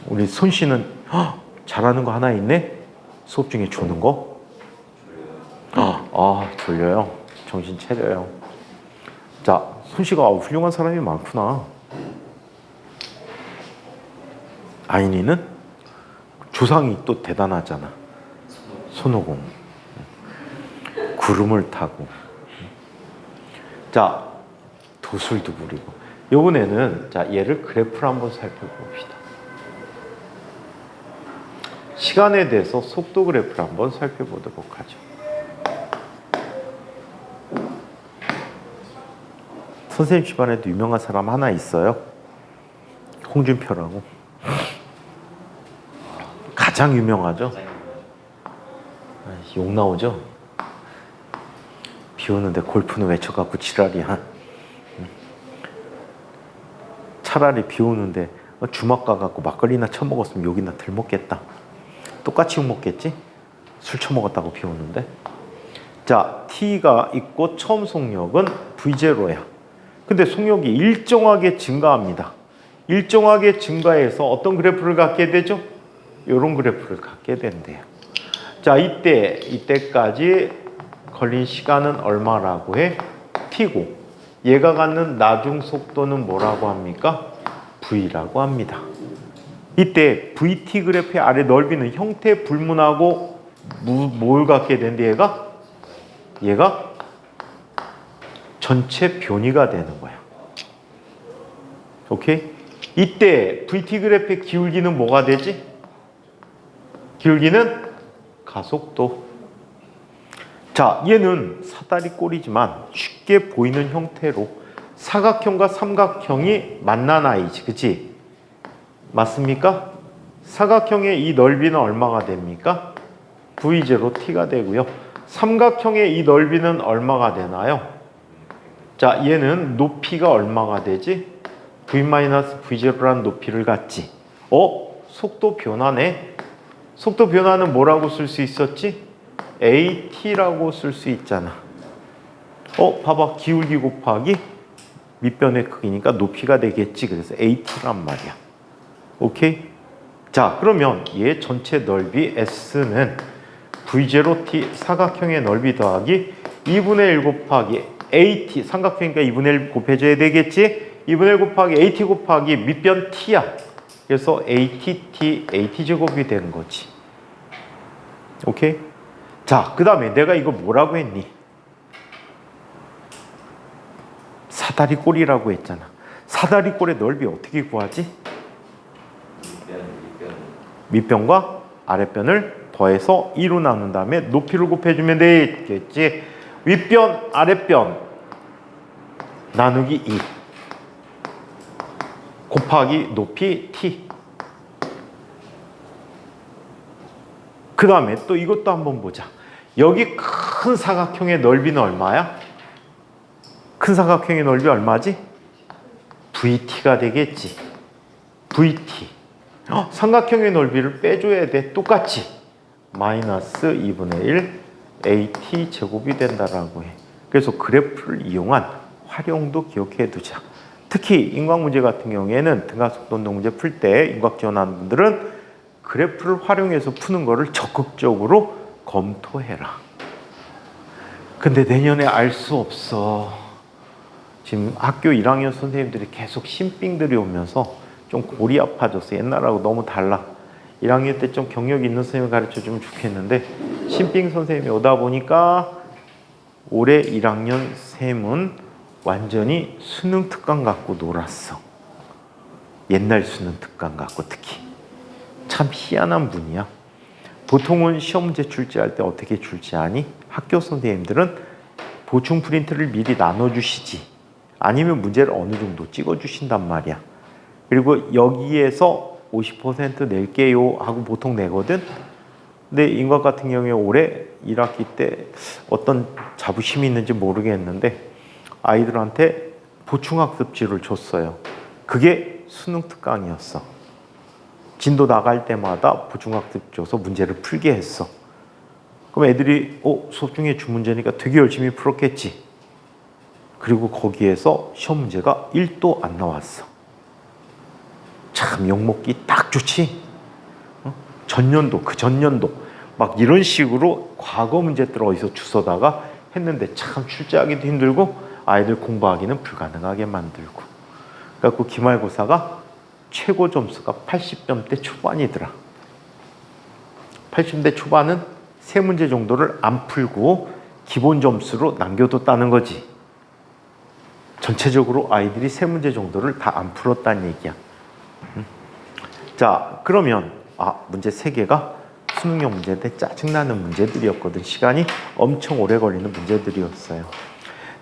우리 손 씨는 잘하는 거 하나 있네? 수업 중에 조는 거? 졸려요. 정신 차려요. 자, 손 씨가 훌륭한 사람이 많구나. 아인이는 조상이 또 대단하잖아. 손오공. 구름을 타고. 자, 도술도 부리고. 이번에는 자, 얘를 그래프를 한번 살펴봅시다. 시간에 대해서 속도 그래프를 한번 살펴보도록 하죠. 선생님 집안에도 유명한 사람 하나 있어요. 홍준표라고. 가장 유명하죠. 욕 나오죠. 비 오는데 골프는 외쳐갖고 지랄이야. 차라리 비 오는데 주막 가갖고 막걸리나 처먹었으면 욕이나 덜 먹겠다. 똑같이 욕 먹겠지? 술 처먹었다고 비 오는데. 자, T가 있고 처음 속력은 V0야. 근데 속력이 일정하게 증가합니다. 일정하게 증가해서 어떤 그래프를 갖게 되죠? 이런 그래프를 갖게 된대요. 자, 이때까지 걸린 시간은 얼마라고 해? T고, 얘가 갖는 나중 속도는 뭐라고 합니까? V라고 합니다. 이때 VT 그래프의 아래 넓이는 형태 불문하고 뭘 갖게 된대 얘가 전체 변이가 되는 거야. 오케이? 이때 VT 그래프의 기울기는 뭐가 되지? 기울기는 가속도. 자, 얘는 사다리 꼴이지만 쉽게 보이는 형태로 사각형과 삼각형이 만난 아이지, 그치? 맞습니까? 사각형의 이 넓이는 얼마가 됩니까? V0T가 되고요. 삼각형의 이 넓이는 얼마가 되나요? 자, 얘는 높이가 얼마가 되지? V-V0라는 높이를 갖지. 속도 변화네. 속도 변화는 뭐라고 쓸 수 있었지? AT라고 쓸 수 있잖아. 봐봐. 기울기 곱하기 밑변의 크기니까 높이가 되겠지. 그래서 AT란 말이야. 오케이? 자, 그러면 얘 전체 넓이 S는 V0T 사각형의 넓이 더하기 2분의 1 곱하기 AT, 삼각형이니까 2분의 1 곱해줘야 되겠지? 2분의 1 곱하기 AT 곱하기 밑변 T야. 그래서 AT 제곱이 되는 거지. 오케이? 자, 그 다음에 내가 이거 뭐라고 했니? 사다리꼴이라고 했잖아. 사다리꼴의 넓이 어떻게 구하지? 밑변과 아랫변을 더해서 2로 나눈 다음에 높이를 곱해주면 되겠지. 윗변, 아랫변 나누기 2 곱하기 높이 T. 그 다음에 또 이것도 한번 보자. 여기 큰 사각형의 넓이는 얼마야? 큰 사각형의 넓이 얼마지? VT가 되겠지. VT. 삼각형의 넓이를 빼줘야 돼. 똑같이. 마이너스 2분의 1 AT 제곱이 된다라고 해. 그래서 그래프를 이용한 활용도 기억해 두자. 특히 인곽 문제 같은 경우에는 등가속도 운동 문제 풀 때 인곽 지원하는 분들은 그래프를 활용해서 푸는 거를 적극적으로 검토해라. 근데 내년에 알 수 없어. 지금 학교 1학년 선생님들이 계속 신빙들이 오면서 좀 골이 아파졌어. 옛날하고 너무 달라. 1학년 때 좀 경력 있는 선생님을 가르쳐주면 좋겠는데 신빙 선생님이 오다 보니까 올해 1학년 쌤은 완전히 수능 특강 갖고 놀았어. 옛날 수능 특강 갖고 특히. 참 희한한 분이야. 보통은 시험 문제 출제할 때 어떻게 출제하니? 학교 선생님들은 보충 프린트를 미리 나눠주시지. 아니면 문제를 어느 정도 찍어주신단 말이야. 그리고 여기에서 50% 낼게요 하고 보통 내거든. 근데 인곽 같은 경우에 올해 1학기 때 어떤 자부심이 있는지 모르겠는데 아이들한테 보충학습지를 줬어요. 그게 수능 특강이었어. 진도 나갈 때마다 보충학습 줘서 문제를 풀게 했어. 그럼 애들이 수업 중에 준 문제니까 되게 열심히 풀었겠지. 그리고 거기에서 시험 문제가 1도 안 나왔어. 참 욕먹기 딱 좋지. 전년도 그 전년도 막 이런 식으로 과거 문제들 어디서 주워다가 했는데 참 출제하기도 힘들고 아이들 공부하기는 불가능하게 만들고. 그래갖고 기말고사가 최고 점수가 80점대 초반이더라. 80대 초반은 3문제 정도를 안 풀고 기본 점수로 남겨뒀다는 거지. 전체적으로 아이들이 3문제 정도를 다 안 풀었다는 얘기야. 자, 그러면 문제 3개가 수능형 문제인데 짜증나는 문제들이었거든. 시간이 엄청 오래 걸리는 문제들이었어요.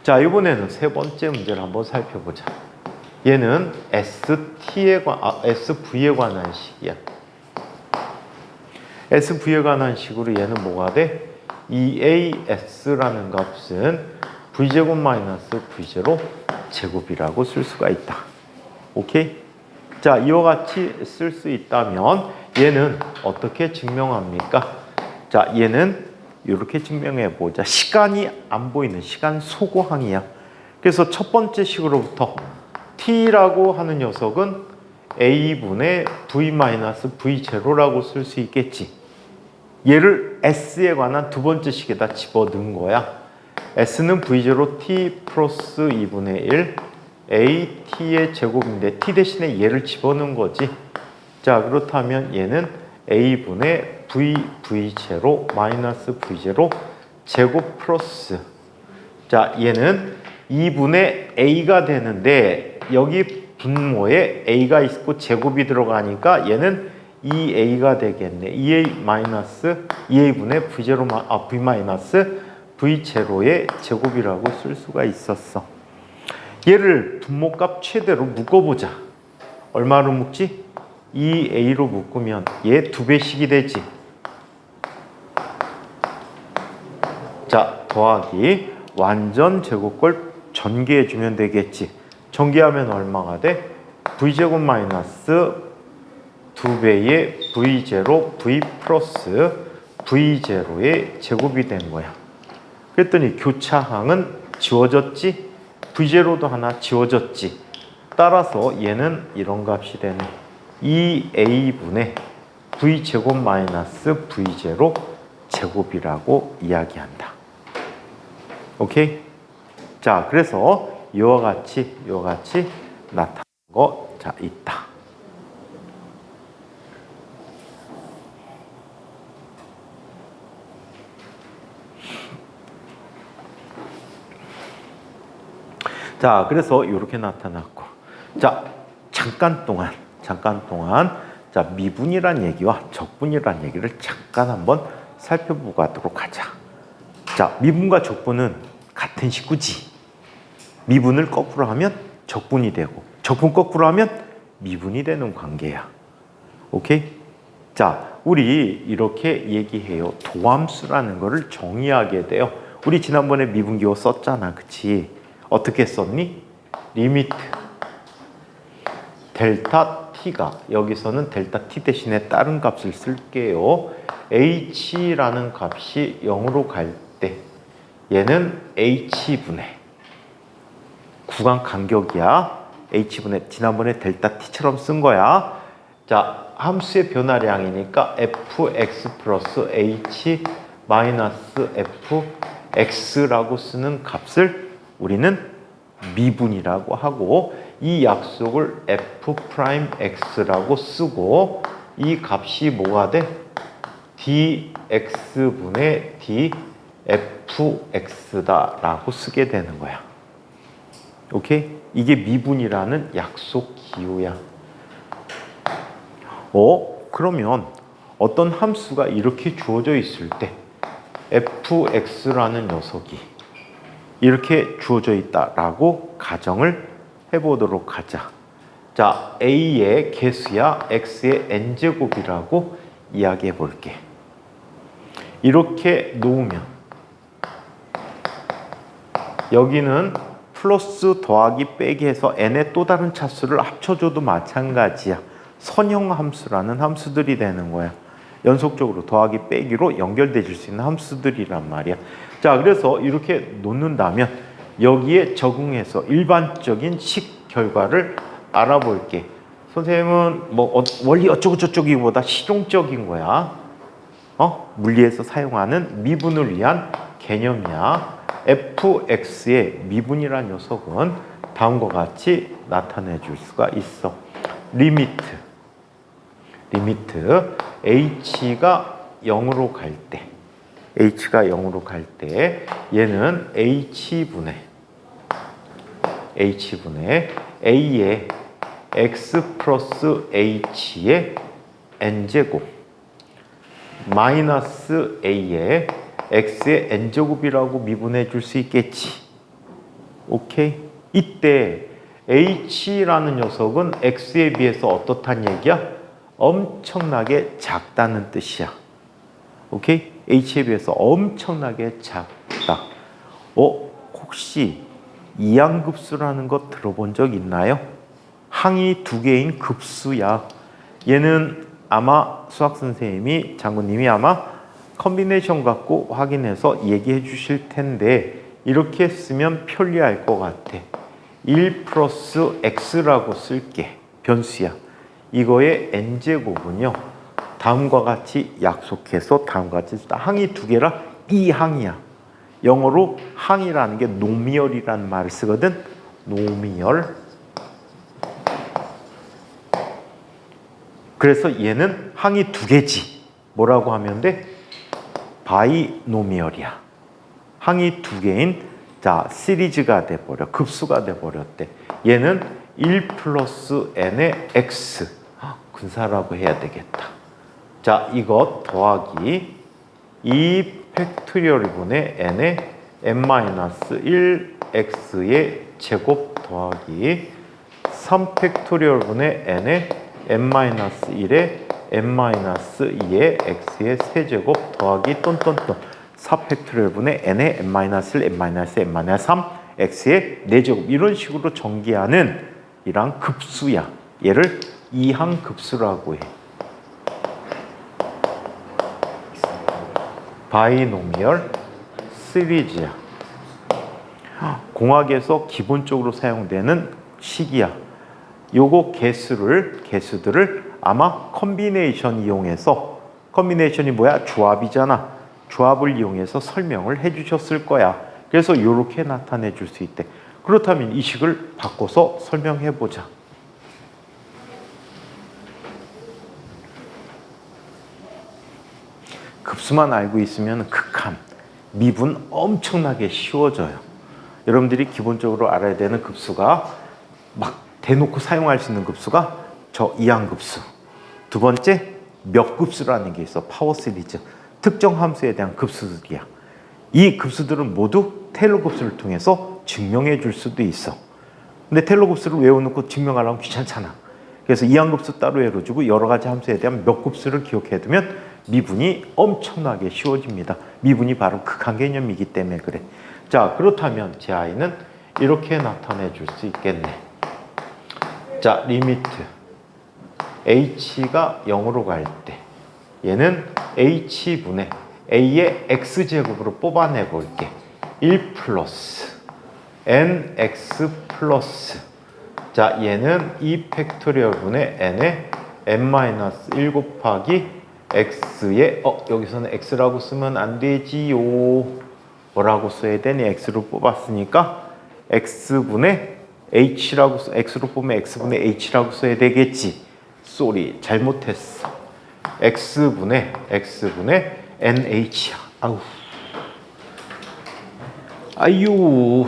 자, 이번에는 3번째 문제를 한번 살펴보자. 얘는 SV에 관한 식이야. SV에 관한 식으로 얘는 뭐가 돼? EAS라는 값은 V제곱 마이너스 V0 제곱이라고 쓸 수가 있다. 오케이? 자, 이와 같이 쓸 수 있다면 얘는 어떻게 증명합니까? 자, 얘는 이렇게 증명해 보자. 시간이 안 보이는 시간 소고항이야. 그래서 첫 번째 식으로부터 t라고 하는 녀석은 a분의 v-v0라고 쓸 수 있겠지. 얘를 s에 관한 두 번째 식에다 집어넣은 거야. s는 v0 t 플러스 2분의 1 a t의 제곱인데 t 대신에 얘를 집어넣은 거지. 자, 그렇다면 얘는 a분의 v0 마이너스 v0 제곱 플러스, 자, 얘는 2분의 a가 되는데 여기 분모에 a가 있고 제곱이 들어가니까 얘는 2a가 되겠네. 2a 마이너스 2a분의 v0 v 마이너스 v0의 제곱이라고 쓸 수가 있었어. 얘를 분모값 최대로 묶어보자. 얼마로 묶지? 2a로 묶으면 얘 2배씩이 되지. 자, 더하기 완전 제곱걸 전개해주면 되겠지. 전개하면 얼마가 돼? v제곱 마이너스 2배의 v0 v 플러스 v0의 제곱이 된 거야. 그랬더니 교차항은 지워졌지? v0도 하나 지워졌지? 따라서 얘는 이런 값이 되네. 2a분의 v제곱 마이너스 v0 제곱이라고 이야기한다. 오케이? 자, 그래서 이와 같이 나타난 거 자 있다. 자, 그래서 이렇게 나타났고, 자, 잠깐 동안 자, 미분이란 얘기와 적분이란 얘기를 잠깐 한번 살펴보고 가도록 하자. 자, 미분과 적분은 같은 식구지. 미분을 거꾸로 하면 적분이 되고 적분 거꾸로 하면 미분이 되는 관계야. 오케이? 자, 우리 이렇게 얘기해요. 도함수라는 거를 정의하게 돼요. 우리 지난번에 미분기호 썼잖아. 그치? 어떻게 썼니? 리미트 델타 t가, 여기서는 델타 t 대신에 다른 값을 쓸게요. h라는 값이 0으로 갈 때 얘는 h분의 구간 간격이야. h분의 지난번에 델타 t처럼 쓴 거야. 자, 함수의 변화량이니까 fx 플러스 h 마이너스 fx라고 쓰는 값을 우리는 미분이라고 하고 이 약속을 f'x라고 쓰고 이 값이 뭐가 돼? dx분의 dfx다라고 쓰게 되는 거야. 오케이? 이게 미분이라는 약속 기호야. 그러면 어떤 함수가 이렇게 주어져 있을 때 fx라는 녀석이 이렇게 주어져 있다라고 가정을 해보도록 하자. 자, a의 개수야 x의 n제곱이라고 이야기해 볼게. 이렇게 놓으면 여기는 플러스 더하기 빼기 해서 n의 또 다른 차수를 합쳐줘도 마찬가지야. 선형 함수라는 함수들이 되는 거야. 연속적으로 더하기 빼기로 연결되질 수 있는 함수들이란 말이야. 자, 그래서 이렇게 놓는다면 여기에 적응해서 일반적인 식 결과를 알아볼게. 선생님은 뭐 원리 어쩌고 저쩌기보다 실용적인 거야. 물리에서 사용하는 미분을 위한 개념이야. fx의 미분이라는 녀석은 다음과 같이 나타내 줄 수가 있어. 리미트 h가 0으로 갈 때 얘는 h분의 a의 x 플러스 h의 n제곱 마이너스 a의 x의 n제곱이라고 미분해 줄 수 있겠지. 오케이? 이때 h라는 녀석은 x에 비해서 어떻단 얘기야? 엄청나게 작다는 뜻이야. 오케이? h에 비해서 엄청나게 작다. 혹시 이항급수라는 거 들어본 적 있나요? 항이 두 개인 급수야. 얘는 아마 수학선생님이 장군님이 아마 컨비네이션 갖고 확인해서 얘기해 주실 텐데 이렇게 쓰면 편리할 것 같아. 1 플러스 x라고 쓸게. 변수야. 이거의 n제곱은요. 다음과 같이 약속해서 다음과 같이 쓰다. 항이 두 개라 이 항이야. 영어로 항이라는 게 노미얼이라는 말을 쓰거든. 노미얼. 그래서 얘는 항이 두 개지. 뭐라고 하면 돼? 바이노미얼이야. 항이 두 개인 시리즈가 돼버려. 급수가 돼버렸대. 얘는 1 플러스 n의 x. 근사라고 해야 되겠다. 자, 이것 더하기 2 팩토리얼분의 n의 n-1x의 제곱 더하기 3 팩토리얼분의 n의 n-1의 n-2의 x의 세제곱 더하기 똔똔똔 4 팩토리얼분의 n의 n-1, n-2, n-3 x의 4제곱 이런 식으로 전개하는 이런 급수야. 얘를 이항급수라고 해. 바이노미얼 시리즈야. 공학에서 기본적으로 사용되는 식이야. 요거 개수들을 아마 컨비네이션 이용해서, 컨비네이션이 뭐야? 조합이잖아. 조합을 이용해서 설명을 해주셨을 거야. 그래서 이렇게 나타내 줄 수 있대. 그렇다면 이 식을 바꿔서 설명해 보자. 급수만 알고 있으면 극한, 미분 엄청나게 쉬워져요. 여러분들이 기본적으로 알아야 되는 급수가 막 대놓고 사용할 수 있는 급수가 저 이항급수. 두 번째, 몇 급수라는 게 있어. 파워 시리즈. 특정 함수에 대한 급수들이야. 이 급수들은 모두 테일러 급수를 통해서 증명해 줄 수도 있어. 근데 테일러 급수를 외워놓고 증명하려면 귀찮잖아. 그래서 이항급수 따로 외워주고 여러 가지 함수에 대한 몇 급수를 기억해두면 미분이 엄청나게 쉬워집니다. 미분이 바로 극한 개념이기 때문에 그래. 자, 그렇다면 제 아이는 이렇게 나타내 줄 수 있겠네. 자, 리미트 h가 0으로 갈 때 얘는 h분의 a의 x제곱으로 뽑아내 볼게. 1 플러스 nx 플러스 자, 얘는 2 팩토리얼분의 n에 n-1 곱하기 x에 여기서는 x라고 쓰면 안 되지요. 뭐라고 써야 되니? x로 뽑았으니까 x분의 h라고 x로 뽑으면 x분의 h라고 써야 되겠지. 쏘리, 잘못했어. x분의 nh야. 아유.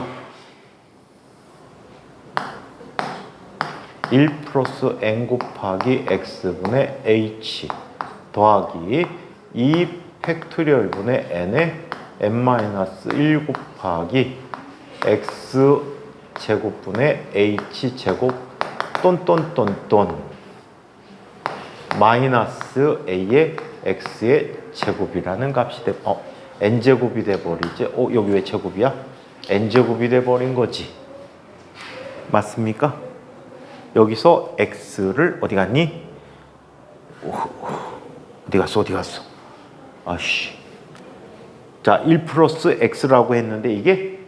1 플러스 n 곱하기 x분의 h 더하기 2 팩토리얼분의 n에 n-1 곱하기 x 제곱분의 h 제곱 똔똔똔똔 마이너스 a의 x의 제곱이라는 값이 n제곱이 돼버리지. 여기 왜 제곱이야? n제곱이 돼버린 거지. 맞습니까? 여기서 x를 어디 갔니? 어디 갔어? 아씨. 자, 1 플러스 x라고 했는데 이게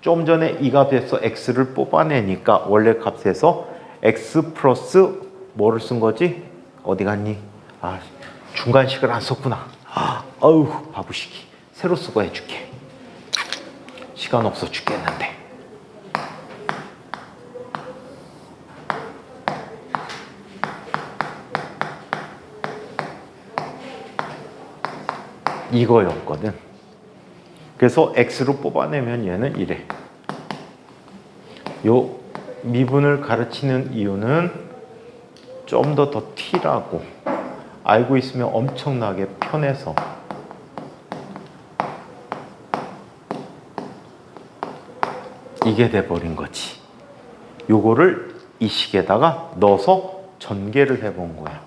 좀 전에 이 값에서 x를 뽑아내니까 원래 값에서 x 플러스 뭐를 쓴 거지? 어디 갔니? 중간식을 안 썼구나. 아우, 바보시기. 새로 쓰고 해줄게. 시간 없어 죽겠는데. 이거였거든. 그래서 x로 뽑아내면 얘는 이래. 요 미분을 가르치는 이유는 좀 더 t라고 알고 있으면 엄청나게 편해서. 이게 돼버린 거지. 요거를 이 식에다가 넣어서 전개를 해본 거야.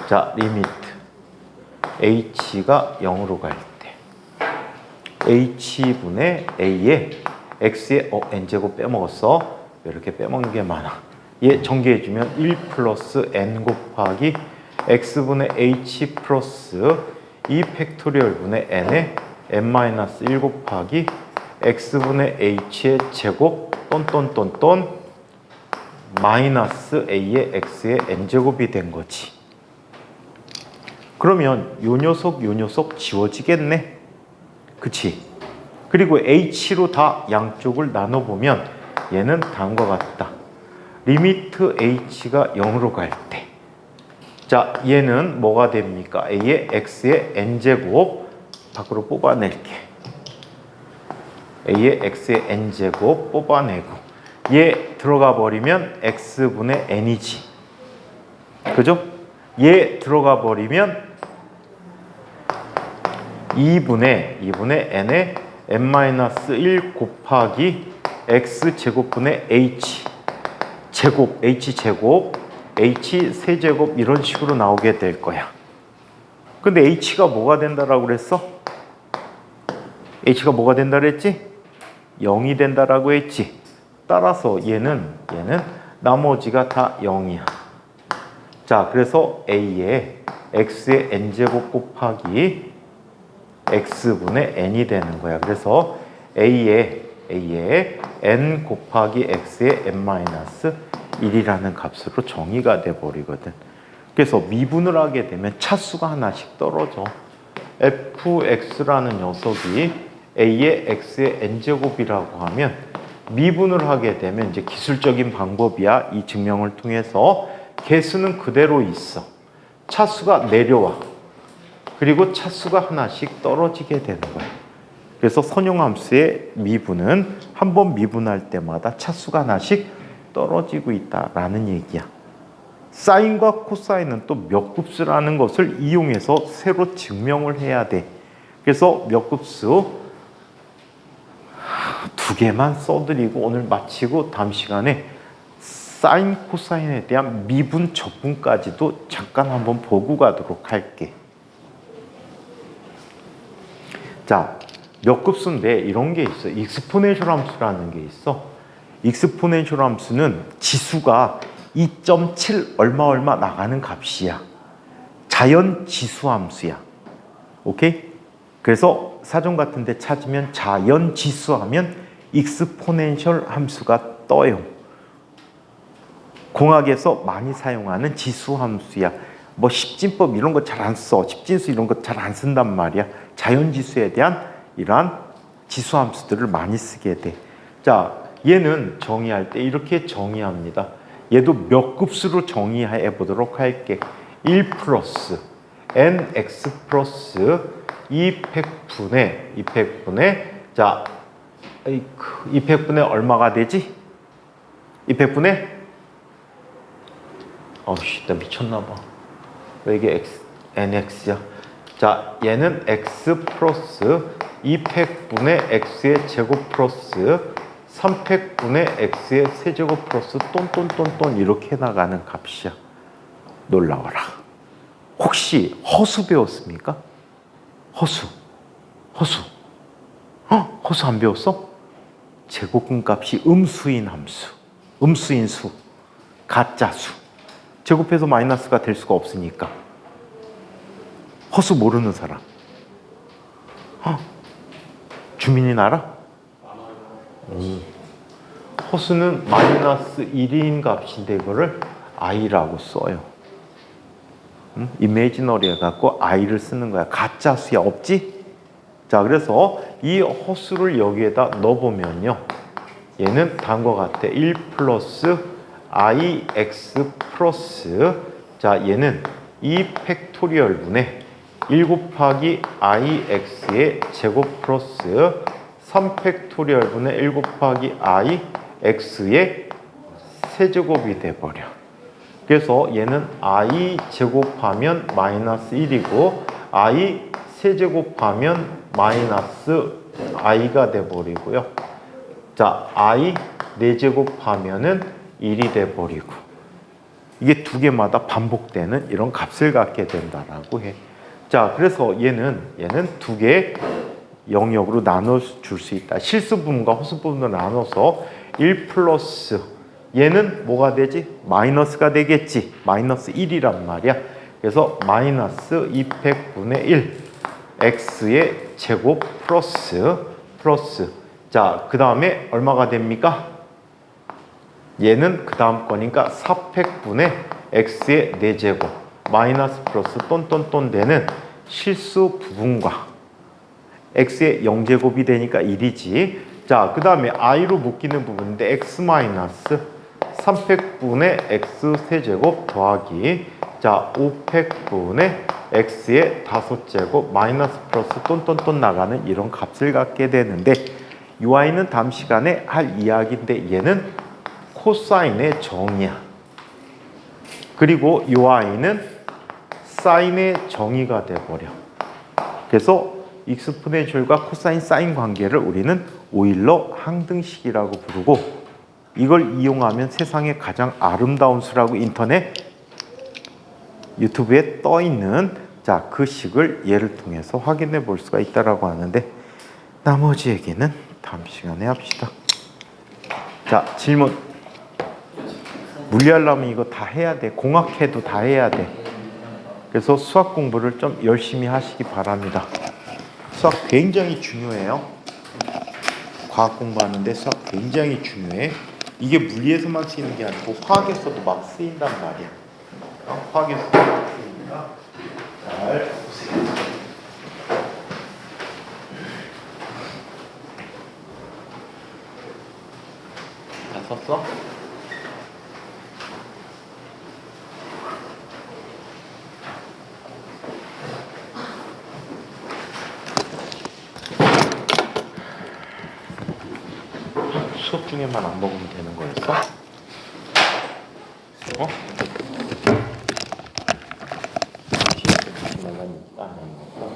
자, 리미트 h가 0으로 갈 때 h분의 a에 x에 n제곱 빼먹었어. 이렇게 빼먹는 게 많아. 얘 전개해주면 1 플러스 n 곱하기 x분의 h 플러스 2 팩토리얼분의 n에 n-1 곱하기 x분의 h의 제곱 똔똔똔똔 마이너스 a의 x의 n제곱이 된 거지. 그러면 요 녀석 지워지겠네. 그치? 그리고 h로 다 양쪽을 나눠보면 얘는 다음과 같다. 리미트 h가 0으로 갈 때. 자, 얘는 뭐가 됩니까? a의 x의 n제곱 밖으로 뽑아낼게. a의 x의 n제곱 뽑아내고 얘 들어가 버리면 x분의 n이지. 그죠? 얘 들어가 버리면 2분의 n에 n-1 곱하기 x제곱분의 h제곱 h 세제곱 이런 식으로 나오게 될 거야. 근데 h가 뭐가 된다라고 그랬어? h가 뭐가 된다 그랬지? 0이 된다라고 했지. 따라서 얘는 나머지가 다 0이야. 자, 그래서 a에 x의 n제곱 곱하기 x분의 n이 되는 거야. 그래서 a에 n 곱하기 x의 n-1이라는 값으로 정의가 돼 버리거든. 그래서 미분을 하게 되면 차수가 하나씩 떨어져. fx라는 녀석이 a의 x의 n제곱이라고 하면 미분을 하게 되면 이제 기술적인 방법이야. 이 증명을 통해서 개수는 그대로 있어. 차수가 내려와. 그리고 차수가 하나씩 떨어지게 되는 거야. 그래서 선용함수의 미분은 한 번 미분할 때마다 차수가 하나씩 떨어지고 있다라는 얘기야. 사인과 코사인은 또 몇 급수라는 것을 이용해서 새로 증명을 해야 돼. 그래서 몇 급수 2개만 써드리고 오늘 마치고 다음 시간에 사인, 코사인에 대한 미분, 적분까지도 잠깐 한번 보고 가도록 할게. 자, 몇 급수인데 이런 게 있어. 익스포넨셜 함수라는 게 있어. 익스포넨셜 함수는 지수가 2.7 얼마 나가는 값이야. 자연 지수 함수야. 오케이? 그래서 사전 같은 데 찾으면 자연 지수 하면 익스포넨셜 함수가 떠요. 공학에서 많이 사용하는 지수함수야. 뭐 십진법 이런 거 잘 안 써. 십진수 이런 거 잘 안 쓴단 말이야. 자연지수에 대한 이러한 지수함수들을 많이 쓰게 돼. 자, 얘는 정의할 때 이렇게 정의합니다. 얘도 몇 급수로 정의해 보도록 할게. 1 플러스 nx 플러스 200분의 자, 200분의 얼마가 되지? 200분의 어우씨, 나 미쳤나 봐. 왜 이게 nx야? 자, 얘는 x 플러스 200분의 x의 제곱 플러스 300분의 x의 세제곱 플러스 똔똔똔똔 이렇게 나가는 값이야. 놀라워라. 혹시 허수 배웠습니까? 허수. 허수 안 배웠어? 제곱근 값이 음수인 함수, 음수인 수, 가짜 수. 제곱해서 마이너스가 될 수가 없으니까. 허수 모르는 사람. 주민이 알아? 허수는 마이너스 1인 값인데 이거를 i라고 써요. 이미지너리 해갖고 i를 쓰는 거야. 가짜 수야. 없지? 자, 그래서 이 허수를 여기에다 넣어보면요. 얘는 다음과 같아. 1 플러스 ix 플러스 자, 얘는 2 팩토리얼 분의 1 곱하기 ix의 제곱 플러스 3 팩토리얼 분의 1 곱하기 ix의 세제곱이 돼버려. 그래서 얘는 i 제곱하면 마이너스 1이고 i 세제곱하면 마이너스 i가 돼버리고요. 자, i 4제곱하면은 1이 돼버리고 이게 두 개마다 반복되는 이런 값을 갖게 된다라고 해. 자, 그래서 얘는 두 개의 영역으로 나눠줄 수 있다. 실수 부분과 허수 부분을 나눠서 1 플러스 얘는 뭐가 되지? 마이너스가 되겠지. 마이너스 1이란 말이야. 그래서 마이너스 200분의 1 x의 제곱 플러스 자, 그 다음에 얼마가 됩니까? 얘는 그 다음 거니까 400분의 x의 4제곱 마이너스 플러스 똔똔똔 되는 실수 부분과 x의 0제곱이 되니까 1이지. 자, 그 다음에 i로 묶이는 부분인데 x 마이너스 300분의 x 세제곱 더하기 자 500분의 x의 5제곱 마이너스 플러스 똔똔똔 나가는 이런 값을 갖게 되는데 이 i는 다음 시간에 할 이야기인데 얘는 코사인의 정의야. 그리고 이 i는 사인의 정의가 돼버려. 그래서 익스포넨셜과 코사인 사인 관계를 우리는 오일러 항등식이라고 부르고 이걸 이용하면 세상에 가장 아름다운 수라고 인터넷 유튜브에 떠 있는 자, 그 식을 예를 통해서 확인해 볼 수가 있다라고 하는데 나머지 얘기는 다음 시간에 합시다. 자, 질문. 물리하려면 이거 다 해야 돼. 공학해도 다 해야 돼. 그래서 수학 공부를 좀 열심히 하시기 바랍니다. 수학 굉장히 중요해요. 과학 공부하는데 수학 굉장히 중요해. 이게 물리에서만 쓰이는 게 아니고 화학에서도 막 쓰인단 말이야. 화학에서도 막 쓰이니까 잘 보세요. 다 썼어? 수업 중에만 안 먹으면 되는 거였어? 어? 나가니까 안 먹는 거.